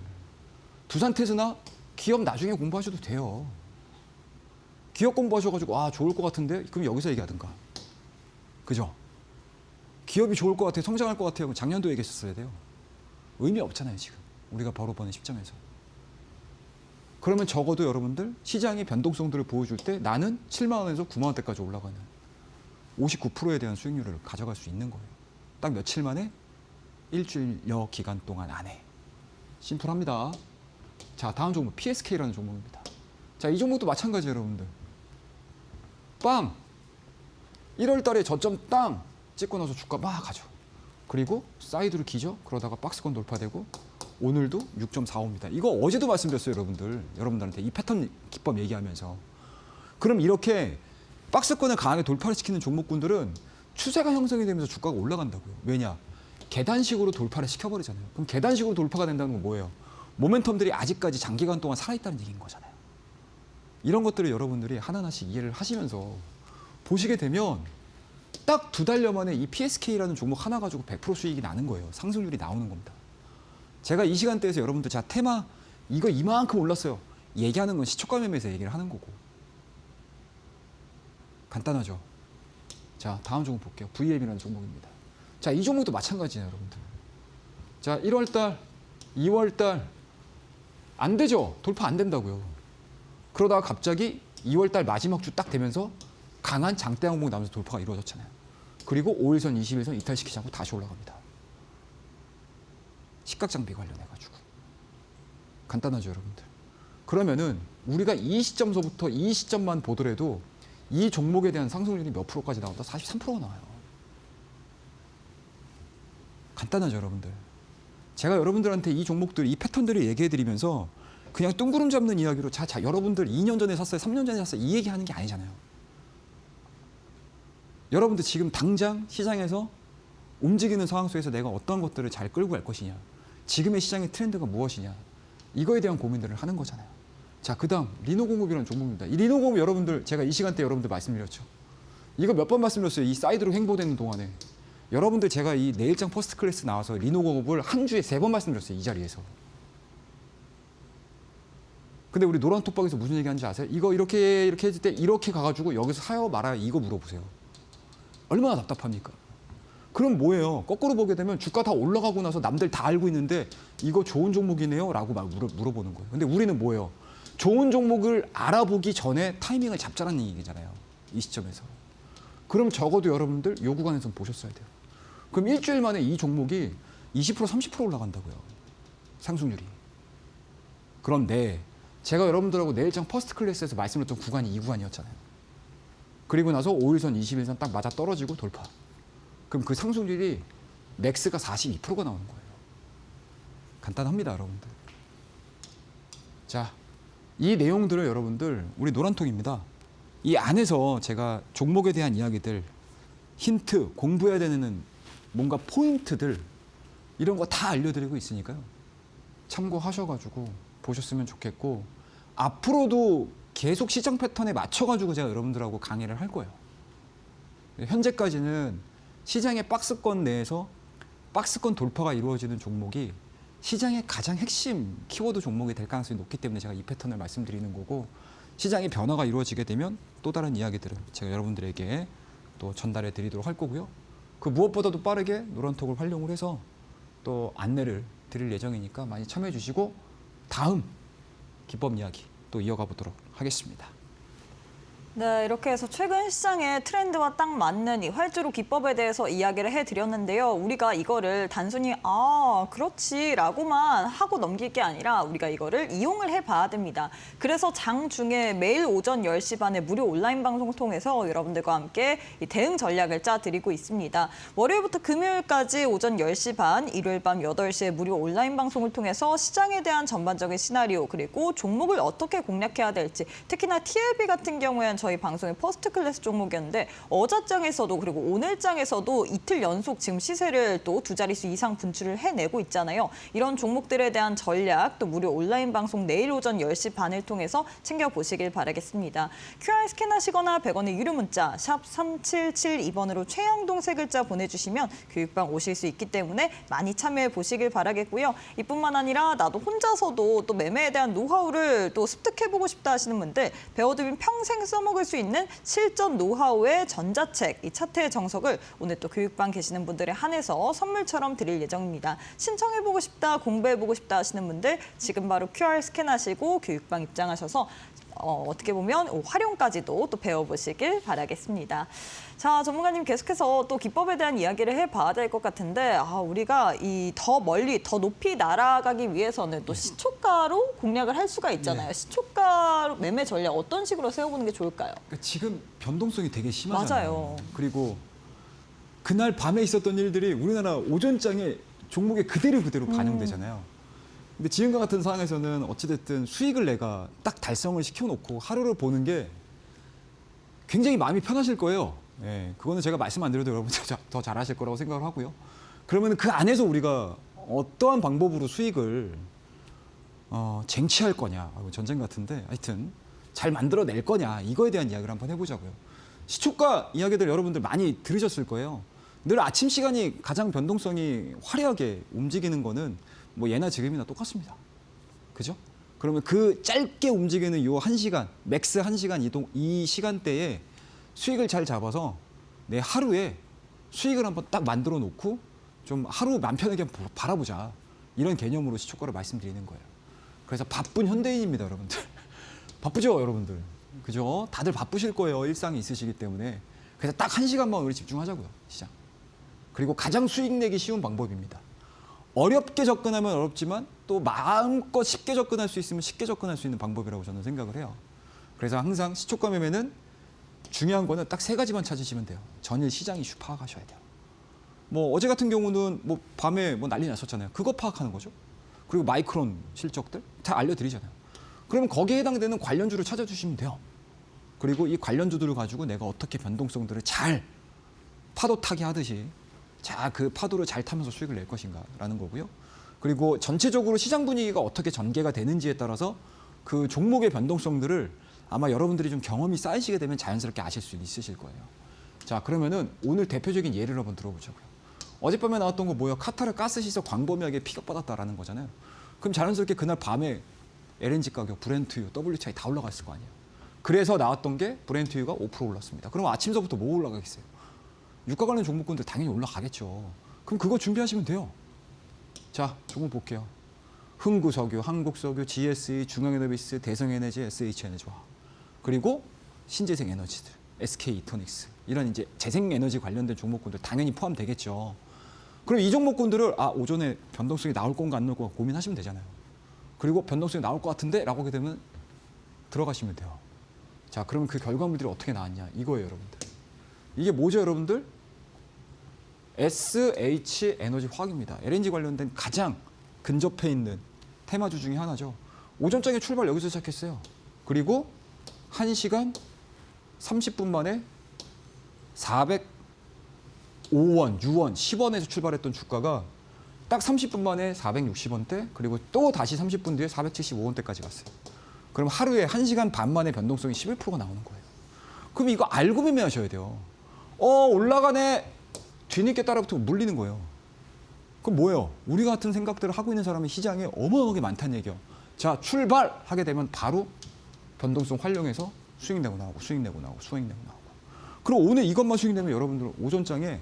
S2: 두산테스나 기업 나중에 공부하셔도 돼요. 기업 공부하셔가지고 좋을 것 같은데? 그럼 여기서 얘기하든가. 그죠? 기업이 좋을 것 같아요. 성장할 것 같아요. 작년도 얘기했었어야 돼요. 의미 없잖아요, 지금. 우리가 바로 보는 시점에서. 그러면 적어도 여러분들 시장의 변동성들을 보여줄 때 나는 7만 원에서 9만 원대까지 올라가는 59%에 대한 수익률을 가져갈 수 있는 거예요. 딱 며칠 만에 일주일여 기간 동안 안에. 심플합니다. 자, 다음 종목 PSK라는 종목입니다. 자, 이 종목도 마찬가지예요, 여러분들. 빵! 1월 달에 저점 땅! 찍고 나서 주가 막 가죠. 그리고 사이드로 기죠. 그러다가 박스권 돌파되고 오늘도 6.45입니다. 이거 어제도 말씀드렸어요, 여러분들한테 이 패턴 기법 얘기하면서. 그럼 이렇게 박스권을 강하게 돌파를 시키는 종목군들은 추세가 형성이 되면서 주가가 올라간다고요. 왜냐? 계단식으로 돌파를 시켜버리잖아요. 그럼 계단식으로 돌파가 된다는 건 뭐예요? 모멘텀들이 아직까지 장기간 동안 살아있다는 얘기인 거잖아요. 이런 것들을 여러분들이 하나하나씩 이해를 하시면서 보시게 되면 딱 두 달여 만에 이 PSK라는 종목 하나 가지고 100% 수익이 나는 거예요. 상승률이 나오는 겁니다. 제가 이 시간대에서 여러분들 자 테마 이거 이만큼 올랐어요. 얘기하는 건 시초가 매매에서 얘기를 하는 거고. 간단하죠. 자, 다음 종목 볼게요. VM이라는 종목입니다. 자, 이 종목도 마찬가지예요, 여러분들. 자, 1월 달, 2월 달 안 되죠. 돌파 안 된다고요. 그러다가 갑자기 2월 달 마지막 주 딱 되면서 강한 장대 항목 나면서 돌파가 이루어졌잖아요. 그리고 5일선, 20일선 이탈시키지 않고 다시 올라갑니다. 식각장비 관련해가지고. 간단하죠, 여러분들. 그러면은 우리가 이 시점서부터 이 시점만 보더라도 이 종목에 대한 상승률이 몇 프로까지 나온다? 43%가 나와요. 간단하죠, 여러분들. 제가 여러분들한테 이 종목들, 이 패턴들을 얘기해드리면서 그냥 뜬구름 잡는 이야기로 자, 여러분들 2년 전에 샀어요, 3년 전에 샀어요 이 얘기하는 게 아니잖아요. 여러분들 지금 당장 시장에서 움직이는 상황 속에서 내가 어떤 것들을 잘 끌고 갈 것이냐, 지금의 시장의 트렌드가 무엇이냐, 이거에 대한 고민들을 하는 거잖아요. 자, 그 다음 리노공업이라는 종목입니다. 이 리노공업 여러분들 제가 이 시간대 여러분들 말씀드렸죠. 이거 몇 번 말씀드렸어요. 이 사이드로 횡보되는 동안에 여러분들 제가 이 내일장 퍼스트 클래스 나와서 리노공업을 한 주에 3번 말씀드렸어요. 이 자리에서. 근데 우리 노란 톡방에서 무슨 얘기하는지 아세요? 이거 이렇게 했을 때 이렇게 가가지고 여기서 사요 말아요 이거 물어보세요. 얼마나 답답합니까? 그럼 뭐예요? 거꾸로 보게 되면 주가 다 올라가고 나서 남들 다 알고 있는데 이거 좋은 종목이네요 라고 막 물어보는 거예요. 근데 우리는 뭐예요? 좋은 종목을 알아보기 전에 타이밍을 잡자라는 얘기잖아요. 이 시점에서. 그럼 적어도 여러분들 요 구간에서 보셨어야 돼요. 그럼 일주일 만에 이 종목이 20% 30% 올라간다고요. 상승률이. 그런데 제가 여러분들하고 내일장 퍼스트 클래스에서 말씀드렸던 구간이 이 구간이었잖아요. 그리고 나서 5일선 21선 딱 맞아 떨어지고 돌파. 그럼 그 상승률이 맥스가 42%가 나오는 거예요. 간단합니다, 여러분들. 자, 이 내용들을 여러분들 우리 노란통입니다. 이 안에서 제가 종목에 대한 이야기들, 힌트, 공부해야 되는 뭔가 포인트들 이런 거 다 알려드리고 있으니까요. 참고하셔가지고 보셨으면 좋겠고 앞으로도 계속 시장 패턴에 맞춰가지고 제가 여러분들하고 강의를 할 거예요. 현재까지는 시장의 박스권 내에서 박스권 돌파가 이루어지는 종목이 시장의 가장 핵심 키워드 종목이 될 가능성이 높기 때문에 제가 이 패턴을 말씀드리는 거고 시장의 변화가 이루어지게 되면 또 다른 이야기들을 제가 여러분들에게 또 전달해 드리도록 할 거고요. 그 무엇보다도 빠르게 노란톡을 활용을 해서 또 안내를 드릴 예정이니까 많이 참여해 주시고 다음 기법 이야기 또 이어가 보도록 하겠습니다.
S1: 네, 이렇게 해서 최근 시장의 트렌드와 딱 맞는 이 활주로 기법에 대해서 이야기를 해드렸는데요. 우리가 이거를 단순히 그렇지라고만 하고 넘길 게 아니라 우리가 이거를 이용을 해봐야 됩니다. 그래서 장 중에 매일 오전 10시 반에 무료 온라인 방송을 통해서 여러분들과 함께 이 대응 전략을 짜드리고 있습니다. 월요일부터 금요일까지 오전 10시 반, 일요일 밤 8시에 무료 온라인 방송을 통해서 시장에 대한 전반적인 시나리오 그리고 종목을 어떻게 공략해야 될지 특히나 TLB 같은 경우에는 저희 방송의 퍼스트 클래스 종목이었는데 어저장에서도 그리고 오늘장에서도 이틀 연속 지금 시세를 또 두 자릿수 이상 분출을 해내고 있잖아요. 이런 종목들에 대한 전략 또 무료 온라인 방송 내일 오전 10시 반을 통해서 챙겨보시길 바라겠습니다. QR 스캔하시거나 100원의 유료 문자 샵 3772번으로 최영동 세 글자 보내주시면 교육방 오실 수 있기 때문에 많이 참여해 보시길 바라겠고요. 이뿐만 아니라 나도 혼자서도 또 매매에 대한 노하우를 또 습득해보고 싶다 하시는 분들 배워두면 평생 써먹을 수 있는 실전 노하우의 전자책, 이 차트의 정석을 오늘 또 교육방 계시는 분들에 한해서 선물처럼 드릴 예정입니다. 신청해보고 싶다, 공부해보고 싶다 하시는 분들 지금 바로 QR 스캔하시고 교육방 입장하셔서 어떻게 보면 활용까지도 또 배워보시길 바라겠습니다. 자, 전문가님 계속해서 또 기법에 대한 이야기를 해봐야 될 것 같은데 우리가 이 더 멀리, 더 높이 날아가기 위해서는 또 시초가로 공략을 할 수가 있잖아요. 시초가 매매 전략 어떤 식으로 세워보는 게 좋을까요?
S2: 그러니까 지금 변동성이 되게 심하잖아요.
S1: 맞아요.
S2: 그리고 그날 밤에 있었던 일들이 우리나라 오전장에 종목에 그대로 반영되잖아요. 근데 지금과 같은 상황에서는 어찌됐든 수익을 내가 딱 달성을 시켜놓고 하루를 보는 게 굉장히 마음이 편하실 거예요. 예, 그거는 제가 말씀 안 드려도 여러분 더 잘하실 거라고 생각을 하고요. 그러면 그 안에서 우리가 어떠한 방법으로 수익을 쟁취할 거냐, 전쟁 같은데 하여튼 잘 만들어낼 거냐 이거에 대한 이야기를 한번 해보자고요. 시초가 이야기들 여러분들 많이 들으셨을 거예요. 늘 아침 시간이 가장 변동성이 화려하게 움직이는 거는 뭐 예나 지금이나 똑같습니다. 그죠? 그러면 그 짧게 움직이는 요 1시간, 맥스 1시간 이동 이 시간대에 수익을 잘 잡아서 내 하루에 수익을 한번 딱 만들어 놓고 좀 하루 맘 편하게 한번 바라보자. 이런 개념으로 시초가를 말씀드리는 거예요. 그래서 바쁜 현대인입니다, 여러분들. 바쁘죠, 여러분들. 그죠? 다들 바쁘실 거예요. 일상이 있으시기 때문에. 그래서 딱 1시간만 우리 집중하자고요, 시장. 그리고 가장 수익 내기 쉬운 방법입니다. 어렵게 접근하면 어렵지만 또 마음껏 쉽게 접근할 수 있으면 쉽게 접근할 수 있는 방법이라고 저는 생각을 해요. 그래서 항상 시초가 매매는 중요한 거는 딱 3가지만 찾으시면 돼요. 전일 시장 이슈 파악하셔야 돼요. 뭐 어제 같은 경우는 뭐 밤에 뭐 난리 났었잖아요. 그거 파악하는 거죠. 그리고 마이크론 실적들 다 알려드리잖아요. 그러면 거기에 해당되는 관련주를 찾아주시면 돼요. 그리고 이 관련주들을 가지고 내가 어떻게 변동성들을 잘 파도 타기 하듯이 자, 그 파도를 잘 타면서 수익을 낼 것인가라는 거고요. 그리고 전체적으로 시장 분위기가 어떻게 전개가 되는지에 따라서 그 종목의 변동성들을 아마 여러분들이 좀 경험이 쌓이시게 되면 자연스럽게 아실 수 있으실 거예요. 자, 그러면은 오늘 대표적인 예를 한번 들어보자고요. 어젯밤에 나왔던 거 뭐예요? 카타르 가스시설 광범위하게 피격받았다라는 거잖아요. 그럼 자연스럽게 그날 밤에 LNG 가격, 브렌트유, WTI 다 올라갔을 거 아니에요. 그래서 나왔던 게 브렌트유가 5% 올랐습니다. 그럼 아침서부터 뭐 올라가겠어요? 유가 관련 종목군들 당연히 올라가겠죠. 그럼 그거 준비하시면 돼요. 자, 종목 볼게요. 흥구석유, 한국석유, GSE, 중앙에너비스, 대성에너지, SH에너지화. 그리고 신재생 에너지들, SK이터닉스. 이런 이제 재생에너지 관련된 종목군들 당연히 포함되겠죠. 그럼 이 종목군들을 오전에 변동성이 나올 건가 안 나올 건가 고민하시면 되잖아요. 그리고 변동성이 나올 것 같은데 라고 하게 되면 들어가시면 돼요. 자, 그러면 그 결과물들이 어떻게 나왔냐 이거예요, 여러분들. 이게 뭐죠, 여러분들? SH 에너지 화학입니다. LNG 관련된 가장 근접해 있는 테마주 중에 하나죠. 오전장에 출발 여기서 시작했어요. 그리고 1시간 30분 만에 405원, 6원, 10원에서 출발했던 주가가 딱 30분 만에 460원대, 그리고 또 다시 30분 뒤에 475원대까지 갔어요. 그럼 하루에 1시간 반 만에 변동성이 11%가 나오는 거예요. 그럼 이거 알고 매매하셔야 돼요. 올라가네. 뒤늦게 따라붙으면 물리는 거예요. 그럼 뭐예요? 우리 같은 생각들을 하고 있는 사람이 시장에 어마어마하게 많다는 얘기예요. 자, 출발하게 되면 바로 변동성 활용해서 수익 내고 나오고 수익 내고 나오고 수익 내고 나오고. 그럼 오늘 이것만 수익 내면 여러분들 오전장에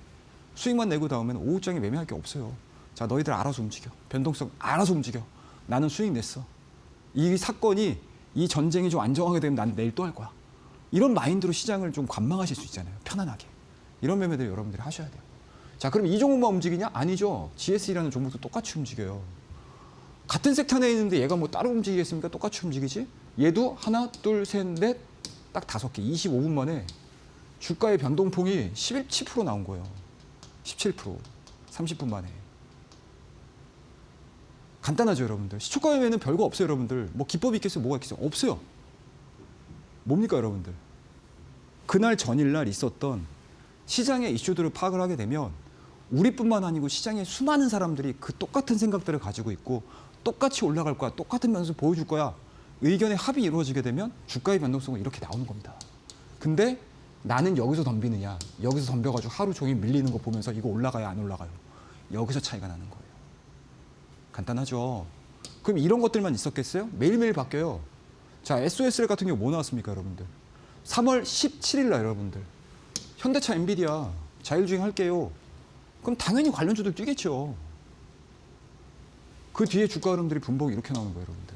S2: 수익만 내고 나오면 오후장에 매매할 게 없어요. 자, 너희들 알아서 움직여. 변동성 알아서 움직여. 나는 수익 냈어. 이 사건이 이 전쟁이 좀 안정하게 되면 난 내일 또 할 거야. 이런 마인드로 시장을 좀 관망하실 수 있잖아요. 편안하게. 이런 매매들 여러분들이 하셔야 돼요. 자, 그럼 이 종목만 움직이냐? 아니죠. GSE라는 종목도 똑같이 움직여요. 같은 섹터 내에 있는데 얘가 뭐 따로 움직이겠습니까? 똑같이 움직이지? 얘도 하나, 둘, 셋, 넷, 딱 5개. 25분 만에 주가의 변동폭이 17% 나온 거예요. 17%. 30분 만에. 간단하죠, 여러분들. 시초가 매매는 별거 없어요, 여러분들. 뭐 기법이 있겠어요? 뭐가 있겠어요? 없어요. 뭡니까, 여러분들? 그날 전일날 있었던 시장의 이슈들을 파악을 하게 되면 우리뿐만 아니고 시장의 수많은 사람들이 그 똑같은 생각들을 가지고 있고 똑같이 올라갈 거야, 똑같은 면에서 보여줄 거야. 의견의 합이 이루어지게 되면 주가의 변동성은 이렇게 나오는 겁니다. 근데 나는 여기서 덤비느냐, 여기서 덤벼가지고 하루 종일 밀리는 거 보면서 이거 올라가요, 안 올라가요. 여기서 차이가 나는 거예요. 간단하죠. 그럼 이런 것들만 있었겠어요? 매일매일 바뀌어요. 자, SOSL 같은 경우 뭐 나왔습니까, 여러분들? 3월 17일 날 여러분들. 현대차, 엔비디아 자율주행 할게요. 그럼 당연히 관련주들 뛰겠죠. 그 뒤에 주가 흐름들이 분봉이 이렇게 나오는 거예요, 여러분들.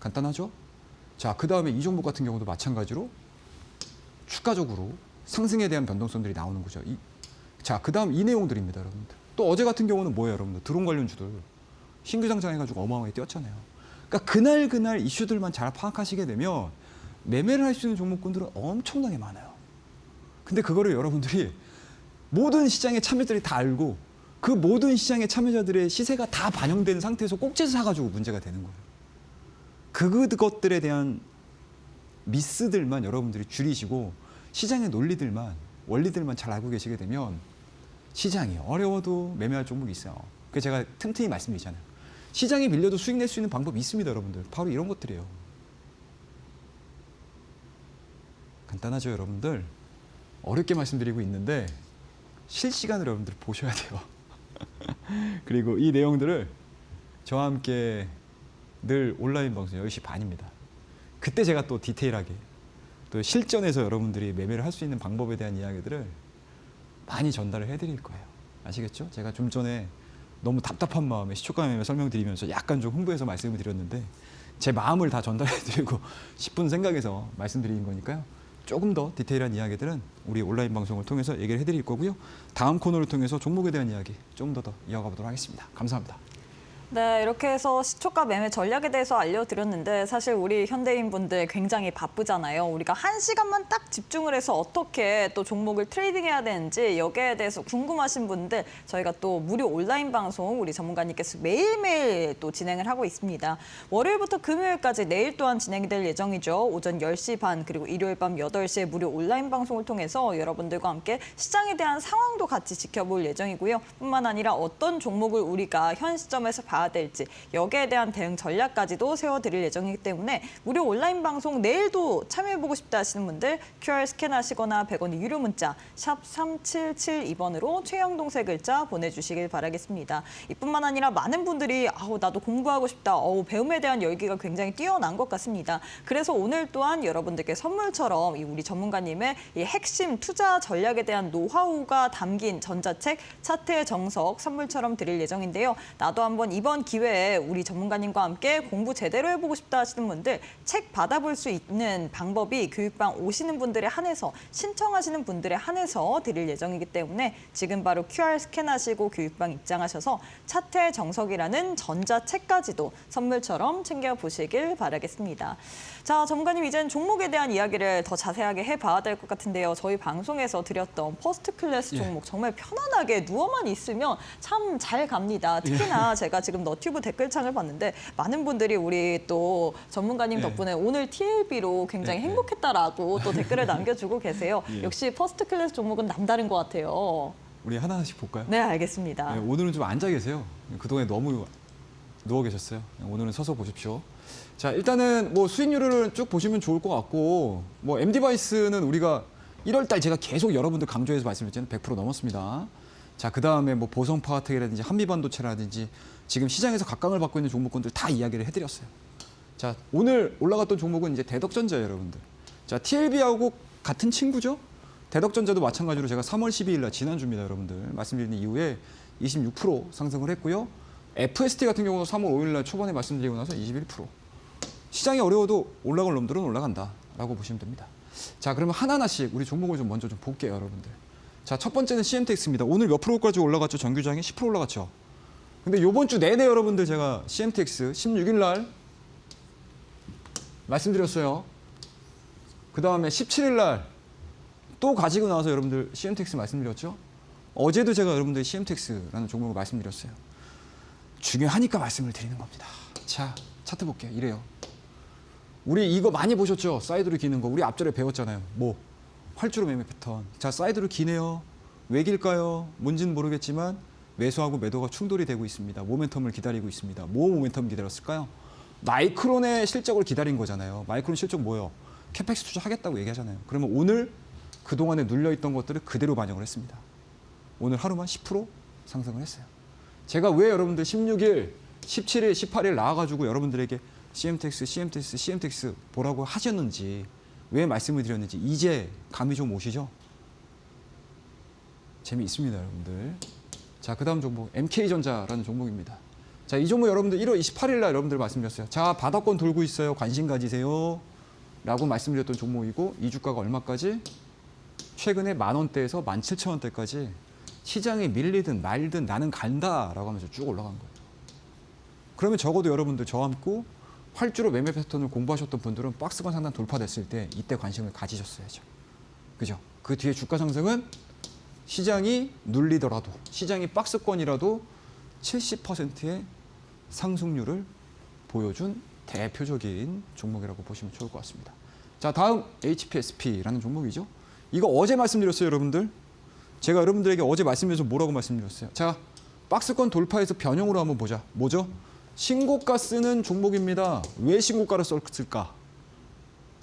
S2: 간단하죠? 자, 그 다음에 이 종목 같은 경우도 마찬가지로 추가적으로 상승에 대한 변동성들이 나오는 거죠. 자, 그 다음 이 내용들입니다, 여러분들. 또 어제 같은 경우는 뭐예요, 여러분들? 드론 관련주들. 신규 상장해가지고 어마어마하게 뛰었잖아요. 그러니까 그날 이슈들만 잘 파악하시게 되면 매매를 할 수 있는 종목군들은 엄청나게 많아요. 근데 그거를 여러분들이 모든 시장의 참여자들이 다 알고 그 모든 시장의 참여자들의 시세가 다 반영된 상태에서 꼭지에서 사가지고 문제가 되는 거예요. 그것들에 대한 미스들만 여러분들이 줄이시고 시장의 논리들만, 원리들만 잘 알고 계시게 되면 시장이 어려워도 매매할 종목이 있어요. 그래서 제가 틈틈이 말씀드리잖아요. 시장이 밀려도 수익 낼 수 있는 방법이 있습니다, 여러분들. 바로 이런 것들이에요. 간단하죠, 여러분들. 어렵게 말씀드리고 있는데 실시간으로 여러분들 보셔야 돼요. 그리고 이 내용들을 저와 함께 늘 온라인 방송 10시 반입니다. 그때 제가 또 디테일하게 또 실전에서 여러분들이 매매를 할 수 있는 방법에 대한 이야기들을 많이 전달을 해드릴 거예요. 아시겠죠? 제가 좀 전에 너무 답답한 마음에 시초가 매매 설명드리면서 약간 좀 흥분해서 말씀을 드렸는데 제 마음을 다 전달해드리고 싶은 생각에서 말씀드리는 거니까요. 조금 더 디테일한 이야기들은 우리 온라인 방송을 통해서 얘기를 해드릴 거고요. 다음 코너를 통해서 종목에 대한 이야기 좀 더 이어가보도록 하겠습니다. 감사합니다.
S1: 네, 이렇게 해서 시초가 매매 전략에 대해서 알려드렸는데 사실 우리 현대인분들 굉장히 바쁘잖아요. 우리가 1시간만 딱 집중을 해서 어떻게 또 종목을 트레이딩해야 되는지 여기에 대해서 궁금하신 분들 저희가 또 무료 온라인 방송 우리 전문가님께서 매일매일 또 진행을 하고 있습니다. 월요일부터 금요일까지 내일 또한 진행이 될 예정이죠. 오전 10시 반 그리고 일요일 밤 8시에 무료 온라인 방송을 통해서 여러분들과 함께 시장에 대한 상황도 같이 지켜볼 예정이고요. 뿐만 아니라 어떤 종목을 우리가 현 시점에서 봐야 될지 여기에 대한 대응 전략까지도 세워드릴 예정이기 때문에 무료 온라인 방송 내일도 참여해보고 싶다 하시는 분들 QR 스캔하시거나 100원의 유료 문자 샵 3772번으로 최영동 세 글자 보내주시길 바라겠습니다. 이뿐만 아니라 많은 분들이 나도 공부하고 싶다, 배움에 대한 열기가 굉장히 뛰어난 것 같습니다. 그래서 오늘 또한 여러분들께 선물처럼 우리 전문가님의 이 핵심 투자 전략에 대한 노하우가 담긴 전자책 차트의 정석 선물처럼 드릴 예정인데요. 나도 한번 이번 기회에 우리 전문가님과 함께 공부 제대로 해보고 싶다 하시는 분들 책 받아볼 수 있는 방법이 교육방 오시는 분들에 한해서 신청하시는 분들에 한해서 드릴 예정이기 때문에 지금 바로 QR 스캔하시고 교육방 입장하셔서 차트의 정석이라는 전자책까지도 선물처럼 챙겨보시길 바라겠습니다. 자, 전문가님 이제는 종목에 대한 이야기를 더 자세하게 해봐야 될 것 같은데요. 저희 방송에서 드렸던 퍼스트 클래스 종목 정말 편안하게 누워만 있으면 참 잘 갑니다. 특히나 제가 지금 너튜브 댓글창을 봤는데 많은 분들이 우리 또 전문가님 덕분에 오늘 TLB로 굉장히 행복했다라고 또 댓글을 남겨주고 계세요. 역시 퍼스트 클래스 종목은 남다른 것 같아요.
S2: 우리 하나씩 볼까요?
S1: 네, 알겠습니다.
S2: 네, 오늘은 좀 앉아 계세요. 그동안에 너무 누워 계셨어요. 오늘은 서서 보십시오. 자, 일단은 뭐 수익률을 쭉 보시면 좋을 것 같고 뭐 MD바이스는 우리가 1월 달 제가 계속 여러분들 강조해서 말씀드렸잖아요. 100% 넘었습니다. 자, 그다음에 뭐 보성 파워텍이라든지 한미반도체라든지 지금 시장에서 각광을 받고 있는 종목군들 다 이야기를 해드렸어요. 자, 오늘 올라갔던 종목은 이제 대덕전자예요, 여러분들. 자, TLB하고 같은 친구죠? 대덕전자도 마찬가지로 제가 3월 12일 날 지난주입니다, 여러분들. 말씀드린 이후에 26% 상승을 했고요. FST 같은 경우도 3월 5일 날 초반에 말씀드리고 나서 21%. 시장이 어려워도 올라갈 놈들은 올라간다라고 보시면 됩니다. 자, 그러면 하나하나씩 우리 종목을 좀 먼저 좀 볼게요, 여러분들. 자, 첫 번째는 CMTX입니다. 오늘 몇 프로까지 올라갔죠? 정규장이 10% 올라갔죠. 근데 요번 주 내내 여러분들 제가 CMTX 16일 날 말씀드렸어요. 그 다음에 17일 날 또 가지고 나와서 여러분들 CMTX 말씀드렸죠. 어제도 제가 여러분들 CMTX라는 종목을 말씀드렸어요. 중요하니까 말씀을 드리는 겁니다. 자, 차트 볼게요. 이래요. 우리 이거 많이 보셨죠? 사이드로 기는 거. 우리 앞절에 배웠잖아요. 뭐? 활주로 매매 패턴. 자, 사이드로 기네요. 왜 길까요? 뭔지는 모르겠지만 매수하고 매도가 충돌이 되고 있습니다. 모멘텀을 기다리고 있습니다. 뭐 모멘텀 기다렸을까요? 마이크론의 실적을 기다린 거잖아요. 마이크론 실적 뭐예요? 캐펙스 투자하겠다고 얘기하잖아요. 그러면 오늘 그동안에 눌려있던 것들을 그대로 반영을 했습니다. 오늘 하루만 10% 상승을 했어요. 제가 왜 여러분들 16일, 17일, 18일 나와가지고 여러분들에게 CMTX 보라고 하셨는지, 왜 말씀을 드렸는지 이제 감이 좀 오시죠? 재미있습니다, 여러분들. 자, 그 다음 종목 MK전자라는 종목입니다. 자, 이 종목 여러분들 1월 28일 날 여러분들 말씀드렸어요. 자, 바닥권 돌고 있어요. 관심 가지세요. 라고 말씀드렸던 종목이고, 이 주가가 얼마까지? 최근에 10,000원대에서 17,000원대까지 시장에 밀리든 말든 나는 간다라고 하면서 쭉 올라간 거예요. 그러면 적어도 여러분들 저와 함께 활주로 매매 패턴을 공부하셨던 분들은 박스권 상단 돌파됐을 때 이때 관심을 가지셨어야죠. 그죠? 그 뒤에 주가 상승은 시장이 눌리더라도, 시장이 박스권이라도 70%의 상승률을 보여준 대표적인 종목이라고 보시면 좋을 것 같습니다. 자, 다음 HPSP라는 종목이죠. 이거 어제 말씀드렸어요, 여러분들. 제가 여러분들에게 어제 말씀드려서 뭐라고 말씀드렸어요? 자, 박스권 돌파해서 변형으로 한번 보자. 뭐죠? 신고가 쓰는 종목입니다. 왜 신고가를 썼을까?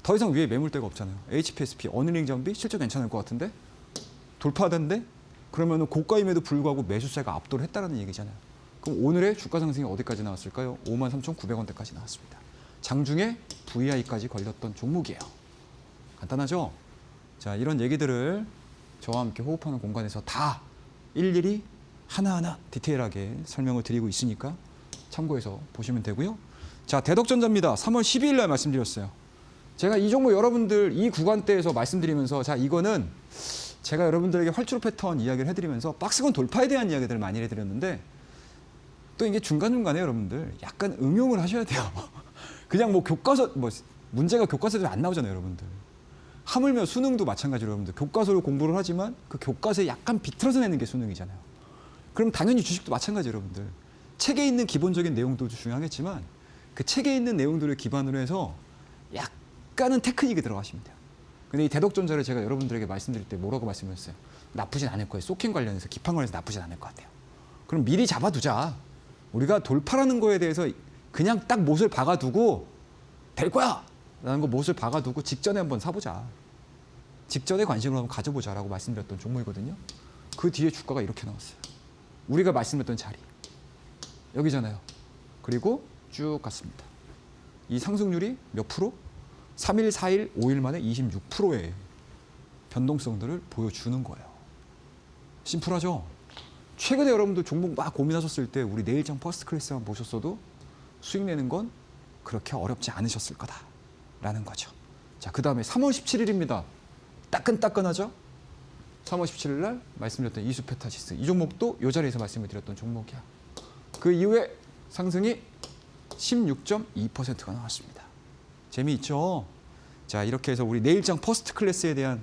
S2: 더 이상 위에 매물대가 없잖아요. HPSP, 어닝 장비 실적 괜찮을 것 같은데? 돌파하던데? 그러면 고가임에도 불구하고 매수세가 압도를 했다는 얘기잖아요. 그럼 오늘의 주가 상승이 어디까지 나왔을까요? 53,900원대까지 나왔습니다. 장중에 VI까지 걸렸던 종목이에요. 간단하죠? 자, 이런 얘기들을 저와 함께 호흡하는 공간에서 다 일일이 하나하나 디테일하게 설명을 드리고 있으니까 참고해서 보시면 되고요. 자, 대덕전자입니다. 3월 12일 날 말씀드렸어요. 제가 이 종목 여러분들 이 구간대에서 말씀드리면서, 자, 이거는 제가 여러분들에게 활주로 패턴 이야기를 해드리면서 박스권 돌파에 대한 이야기들을 많이 해드렸는데, 또 이게 중간중간에 여러분들 약간 응용을 하셔야 돼요. 그냥 뭐 교과서, 뭐 문제가 교과서에 안 나오잖아요, 여러분들. 하물며 수능도 마찬가지로 여러분들 교과서를 공부를 하지만 그 교과서에 약간 비틀어서 내는 게 수능이잖아요. 그럼 당연히 주식도 마찬가지예요, 여러분들. 책에 있는 기본적인 내용도 중요하겠지만 그 책에 있는 내용들을 기반으로 해서 약간은 테크닉이 들어가시면 돼요. 근데 이 대덕전자를 제가 여러분들에게 말씀드릴 때 뭐라고 말씀드렸어요? 나쁘진 않을 거예요. 소킹 관련해서, 기판 관련해서 나쁘진 않을 것 같아요. 그럼 미리 잡아두자. 우리가 돌파라는 거에 대해서 그냥 딱 못을 박아두고 될 거야! 라는 거 못을 박아두고 직전에 한번 사보자. 직전에 관심을 한번 가져보자라고 말씀드렸던 종목이거든요. 그 뒤에 주가가 이렇게 나왔어요. 우리가 말씀드렸던 자리. 여기잖아요. 그리고 쭉 갔습니다. 이 상승률이 몇 프로? 3일, 4일, 5일 만에 26%의 변동성들을 보여주는 거예요. 심플하죠? 최근에 여러분들 종목 막 고민하셨을 때 우리 내일장 퍼스트 클래스만 보셨어도 수익 내는 건 그렇게 어렵지 않으셨을 거다라는 거죠. 자, 그 다음에 3월 17일입니다. 따끈따끈하죠? 3월 17일 날 말씀드렸던 이수페타시스. 이 종목도 이 자리에서 말씀을 드렸던 종목이야. 그 이후에 상승이 16.2%가 나왔습니다. 재미있죠? 자, 이렇게 해서 우리 내일장 퍼스트 클래스에 대한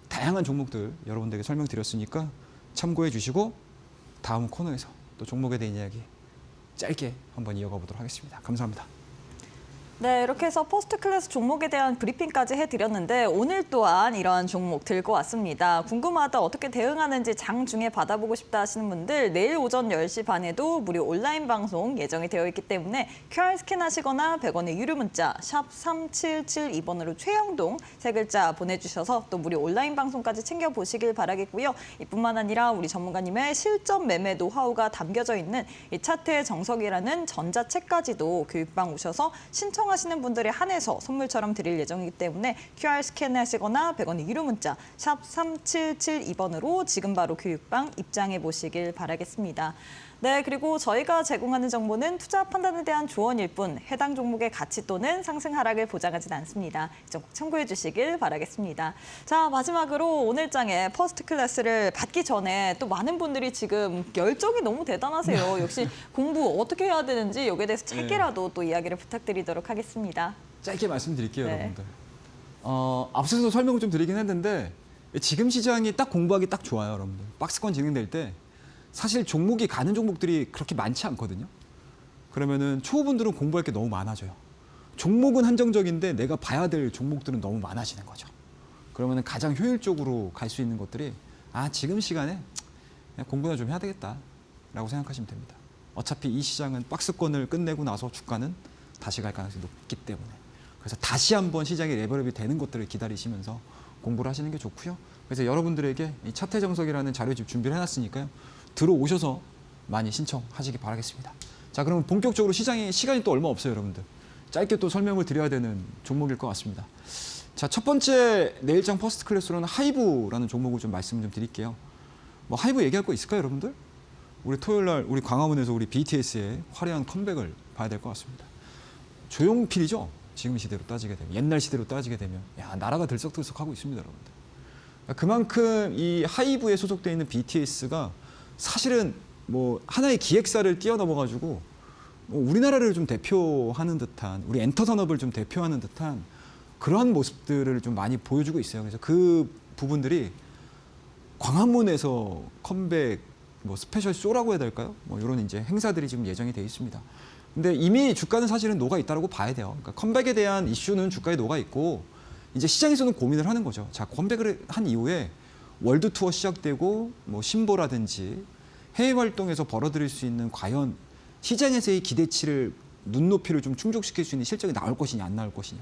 S2: 다양한 종목들 여러분들에게 설명드렸으니까 참고해 주시고 다음 코너에서 또 종목에 대한 이야기 짧게 한번 이어가 보도록 하겠습니다. 감사합니다.
S1: 네, 이렇게 해서 퍼스트 클래스 종목에 대한 브리핑까지 해드렸는데 오늘 또한 이러한 종목 들고 왔습니다. 궁금하다, 어떻게 대응하는지 장중에 받아보고 싶다 하시는 분들 내일 오전 10시 반에도 무료 온라인 방송 예정이 되어 있기 때문에 QR 스캔하시거나 100원의 유료 문자 샵 3772번으로 최영동 세 글자 보내주셔서 또 무료 온라인 방송까지 챙겨보시길 바라겠고요. 이뿐만 아니라 우리 전문가님의 실전 매매 노하우가 담겨져 있는 이 차트의 정석이라는 전자책까지도 교육방 오셔서 신청 신청하시는 분들에 한해서 선물처럼 드릴 예정이기 때문에 QR 스캔하시거나 100원의 유료 문자 샵 3772번으로 지금 바로 교육방 입장해 보시길 바라겠습니다. 네, 그리고 저희가 제공하는 정보는 투자 판단에 대한 조언일 뿐 해당 종목의 가치 또는 상승 하락을 보장하진 않습니다. 이 점 꼭 참고해 주시길 바라겠습니다. 자, 마지막으로 오늘 장에 퍼스트 클래스를 받기 전에 또 많은 분들이 지금 열정이 너무 대단하세요. 역시 공부 어떻게 해야 되는지 여기에 대해서 짧게라도 또 이야기를 부탁드리도록 하겠습니다.
S2: 짧게 말씀드릴게요,
S1: 네.
S2: 여러분들. 앞서서 설명을 좀 드리긴 했는데 지금 시장이 딱 공부하기 딱 좋아요, 여러분들. 박스권 진행될 때 사실 종목이 가는 종목들이 그렇게 많지 않거든요. 그러면은 초보분들은 공부할 게 너무 많아져요. 종목은 한정적인데 내가 봐야 될 종목들은 너무 많아지는 거죠. 그러면은 가장 효율적으로 갈 수 있는 것들이 지금 시간에 그냥 공부나 좀 해야 되겠다라고 생각하시면 됩니다. 어차피 이 시장은 박스권을 끝내고 나서 주가는 다시 갈 가능성이 높기 때문에 그래서 다시 한번 시장이 레벨업이 되는 것들을 기다리시면서 공부를 하시는 게 좋고요. 그래서 여러분들에게 이 차트 정석이라는 자료집 준비를 해놨으니까요. 들어오셔서 많이 신청하시기 바라겠습니다. 자, 그러면 본격적으로 시간이 또 얼마 없어요, 여러분들. 짧게 또 설명을 드려야 되는 종목일 것 같습니다. 자, 첫 번째 내일장 퍼스트 클래스로는 하이브라는 종목을 좀 말씀 좀 드릴게요. 뭐 하이브 얘기할 거 있을까요, 여러분들? 우리 토요일 날 우리 광화문에서 우리 BTS의 화려한 컴백을 봐야 될 것 같습니다. 조용필이죠. 지금 시대로 따지게 되면, 옛날 시대로 따지게 되면 나라가 들썩들썩하고 있습니다, 여러분들. 그만큼 이 하이브에 소속되어 있는 BTS가 사실은 뭐 하나의 기획사를 뛰어넘어가지고 우리나라를 좀 대표하는 듯한, 우리 엔터 산업을 좀 대표하는 듯한 그러한 모습들을 좀 많이 보여주고 있어요. 그래서 그 부분들이 광화문에서 컴백 뭐 스페셜 쇼라고 해야 될까요? 뭐 이런 이제 행사들이 지금 예정이 돼 있습니다. 근데 이미 주가는 사실은 녹아 있다고 봐야 돼요. 그러니까 컴백에 대한 이슈는 주가에 녹아 있고 이제 시장에서는 고민을 하는 거죠. 자, 컴백을 한 이후에 월드 투어 시작되고 뭐 신보라든지 해외 활동에서 벌어들일 수 있는 과연 시장에서의 기대치를 눈높이를 좀 충족시킬 수 있는 실적이 나올 것이냐 안 나올 것이냐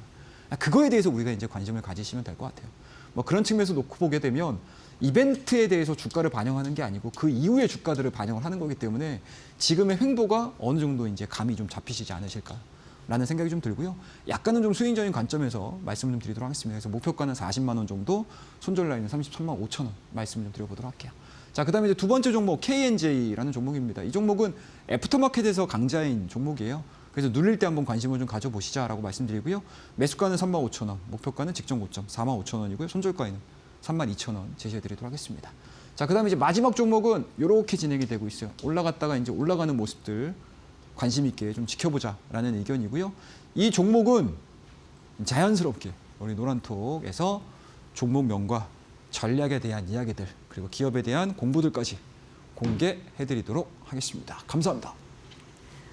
S2: 그거에 대해서 우리가 이제 관심을 가지시면 될 것 같아요. 뭐 그런 측면에서 놓고 보게 되면 이벤트에 대해서 주가를 반영하는 게 아니고 그 이후의 주가들을 반영을 하는 거기 때문에 지금의 횡보가 어느 정도 이제 감이 좀 잡히시지 않으실까라는 생각이 좀 들고요. 약간은 좀 스윙적인 관점에서 말씀을 좀 드리도록 하겠습니다. 그래서 목표가는 40만 원 정도, 손절 라인은 33만 5천 원 말씀을 좀 드려보도록 할게요. 자, 그다음에 이제 두 번째 종목 KNJ라는 종목입니다. 이 종목은 애프터마켓에서 강자인 종목이에요. 그래서 눌릴 때 한번 관심을 좀 가져보시자라고 말씀드리고요. 매수가는 3만 5천 원, 목표가는 직전 고점 4만 5천 원이고요. 손절가에는 3만 2천 원 제시해드리도록 하겠습니다. 자, 그다음에 이제 마지막 종목은 이렇게 진행이 되고 있어요. 올라갔다가 이제 올라가는 모습들 관심 있게 좀 지켜보자라는 의견이고요. 이 종목은 자연스럽게 우리 노란톡에서 종목명과 전략에 대한 이야기들 그리고 기업에 대한 공부들까지 공개해드리도록 하겠습니다. 감사합니다.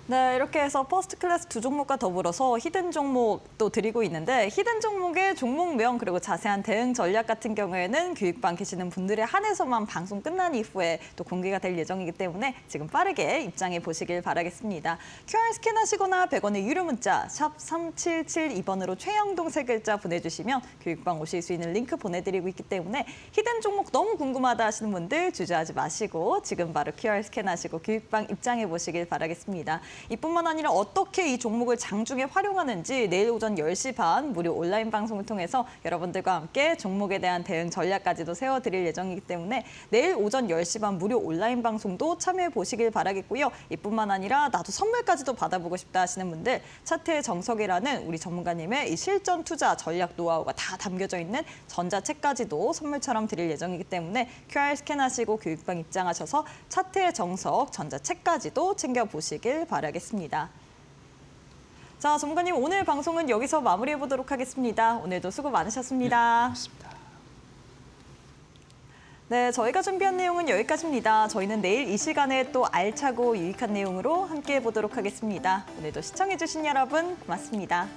S1: 네, 이렇게 해서 퍼스트 클래스 두 종목과 더불어서 히든 종목도 드리고 있는데 히든 종목의 종목명 그리고 자세한 대응 전략 같은 경우에는 교육방 계시는 분들에 한해서만 방송 끝난 이후에 또 공개가 될 예정이기 때문에 지금 빠르게 입장해 보시길 바라겠습니다. QR 스캔하시거나 100원의 유료 문자 샵 3772번으로 최영동 세 글자 보내주시면 교육방 오실 수 있는 링크 보내드리고 있기 때문에 히든 종목 너무 궁금하다 하시는 분들 주저하지 마시고 지금 바로 QR 스캔하시고 교육방 입장해 보시길 바라겠습니다. 이뿐만 아니라 어떻게 이 종목을 장중에 활용하는지 내일 오전 10시 반 무료 온라인 방송을 통해서 여러분들과 함께 종목에 대한 대응 전략까지도 세워드릴 예정이기 때문에 내일 오전 10시 반 무료 온라인 방송도 참여해 보시길 바라겠고요. 이뿐만 아니라 나도 선물까지도 받아보고 싶다 하시는 분들 차트의 정석이라는 우리 전문가님의 이 실전 투자 전략 노하우가 다 담겨져 있는 전자책까지도 선물처럼 드릴 예정이기 때문에 QR 스캔하시고 교육방 입장하셔서 차트의 정석 전자책까지도 챙겨보시길 바라겠습니다. 자, 전문가님 오늘 방송은 여기서 마무리해 보도록 하겠습니다. 오늘도 수고 많으셨습니다.
S2: 고맙습니다.
S1: 네, 저희가 준비한 내용은 여기까지입니다. 저희는 내일 이 시간에 또 알차고 유익한 내용으로 함께해 보도록 하겠습니다. 오늘도 시청해 주신 여러분 고맙습니다.